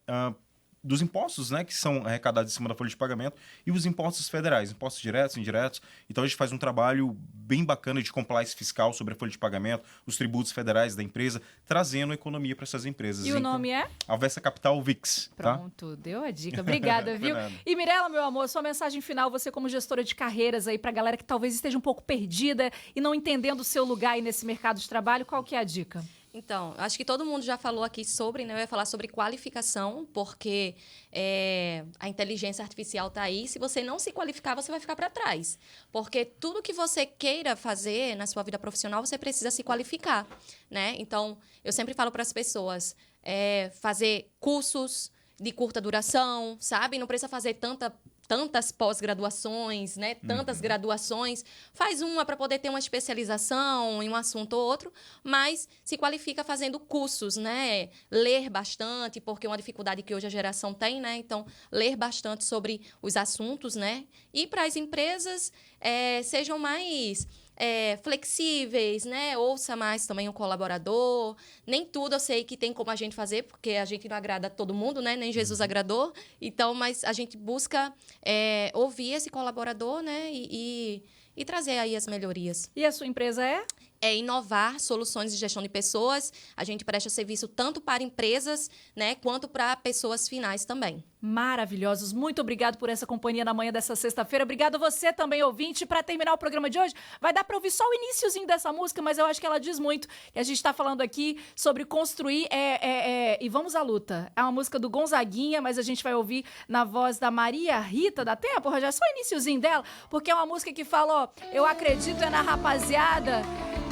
dos impostos, né, que são arrecadados em cima da folha de pagamento, e os impostos federais, impostos diretos, indiretos. Então, a gente faz um trabalho bem bacana de compliance fiscal sobre a folha de pagamento, os tributos federais da empresa, trazendo economia para essas empresas. E o nome é? Alvessa Capital VIX. Pronto, deu a dica. Obrigada, viu? E Mirela, meu amor, sua mensagem final, você como gestora de carreiras aí, para a galera que talvez esteja um pouco perdida e não entendendo o seu lugar aí nesse mercado de trabalho, qual que é a dica? Então, acho que todo mundo já falou aqui sobre, né? Eu ia falar sobre qualificação, porque a inteligência artificial está aí. Se você não se qualificar, você vai ficar para trás. Porque tudo que você queira fazer na sua vida profissional, você precisa se qualificar, né? Então, eu sempre falo para as pessoas, fazer cursos de curta duração, sabe? Não precisa fazer tantas pós-graduações, né? Tantas graduações. Faz uma para poder ter uma especialização em um assunto ou outro, mas se qualifica fazendo cursos, né? Ler bastante, porque é uma dificuldade que hoje a geração tem, né? Então, ler bastante sobre os assuntos, né? E para as empresas, sejam mais flexíveis, né? Ouça mais também o colaborador. Nem tudo eu sei que tem como a gente fazer, porque a gente não agrada a todo mundo, né? Nem Jesus agradou. Então, mas a gente busca ouvir esse colaborador, né? E trazer aí as melhorias. E a sua empresa é? É inovar soluções de gestão de pessoas. A gente presta serviço tanto para empresas, né, quanto para pessoas finais também. Maravilhosos. Muito obrigado por essa companhia na manhã dessa sexta-feira. Obrigado você também, ouvinte. Para terminar o programa de hoje, vai dar para ouvir só o iniciozinho dessa música, mas eu acho que ela diz muito. Que a gente está falando aqui sobre construir e vamos à luta. É uma música do Gonzaguinha, mas a gente vai ouvir na voz da Maria Rita. Dá tempo, Rogério? Só o iniciozinho dela, porque é uma música que fala, ó, eu acredito na rapaziada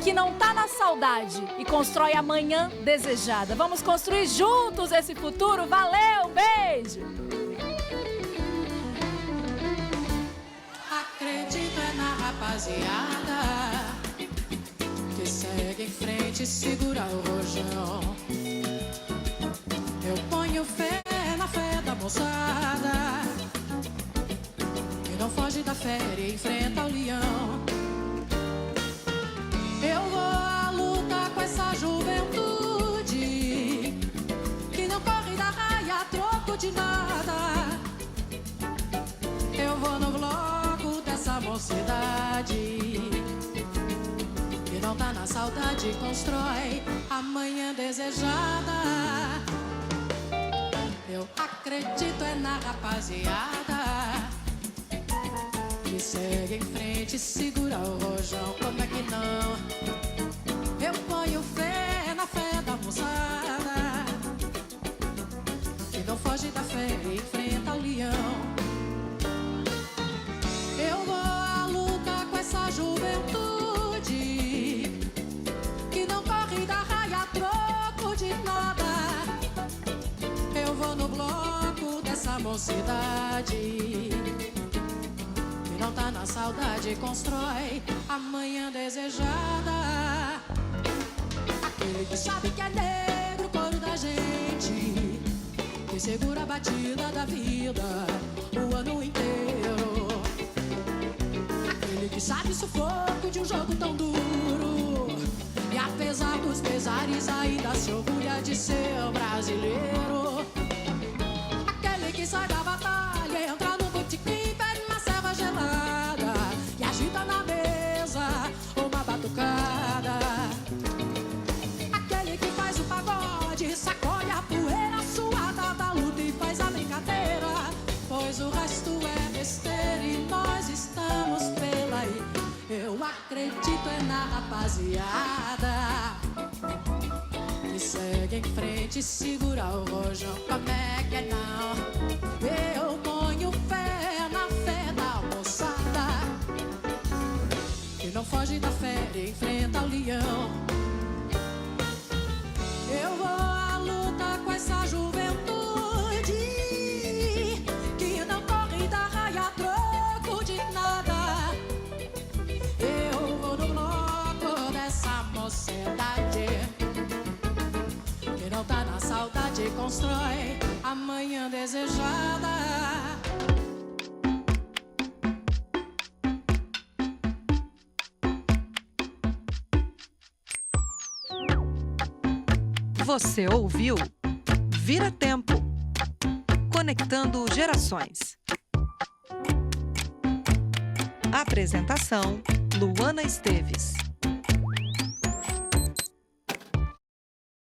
que não tá na saudade e constrói a manhã desejada. Vamos construir juntos esse futuro. Valeu, beijo! Acredito na rapaziada que segue em frente e segura o rojão. Eu ponho fé na fé da moçada que não foge da fé e enfrenta o leão. Eu vou à luta com essa juventude que não corre da raia a troco de nada. Eu vou no bloco dessa mocidade que não tá na saudade e constrói a manhã desejada. Eu acredito na rapaziada que segue em frente e segura o rojão. Como é que não? Eu ponho fé na fé da moçada que não foge da fé e enfrenta o leão. Eu vou à luta com essa juventude que não corre da raia a troco de nada. Eu vou no bloco dessa mocidade que não tá na saudade e constrói a manhã desejada. Aquele que sabe que é negro, coro da gente, que segura a batida da vida o ano inteiro. Aquele que sabe o sufoco de um jogo tão duro e apesar dos pesares ainda se orgulha de ser brasileiro. Aquele que sai da batalha e entra no botequim, pede uma cerveja gelada e agita na mesa uma batucada. Aquele que faz o pagode, sacode a poeira suada da luta e faz a brincadeira, pois o resto é besteira e nós estamos pela aí. Eu acredito na rapaziada que segue em frente e segura o rojão. Como é que é não? Eu ponho fé na fé da moçada que não foge da fé e enfrenta o leão. Eu vou à luta com essa juventude que não corre da raia a troco de nada. Eu vou no bloco dessa mocidade que não tá na saudade e constrói a manhã desejada. Você ouviu Vira Tempo, conectando gerações. Apresentação: Luana Esteves.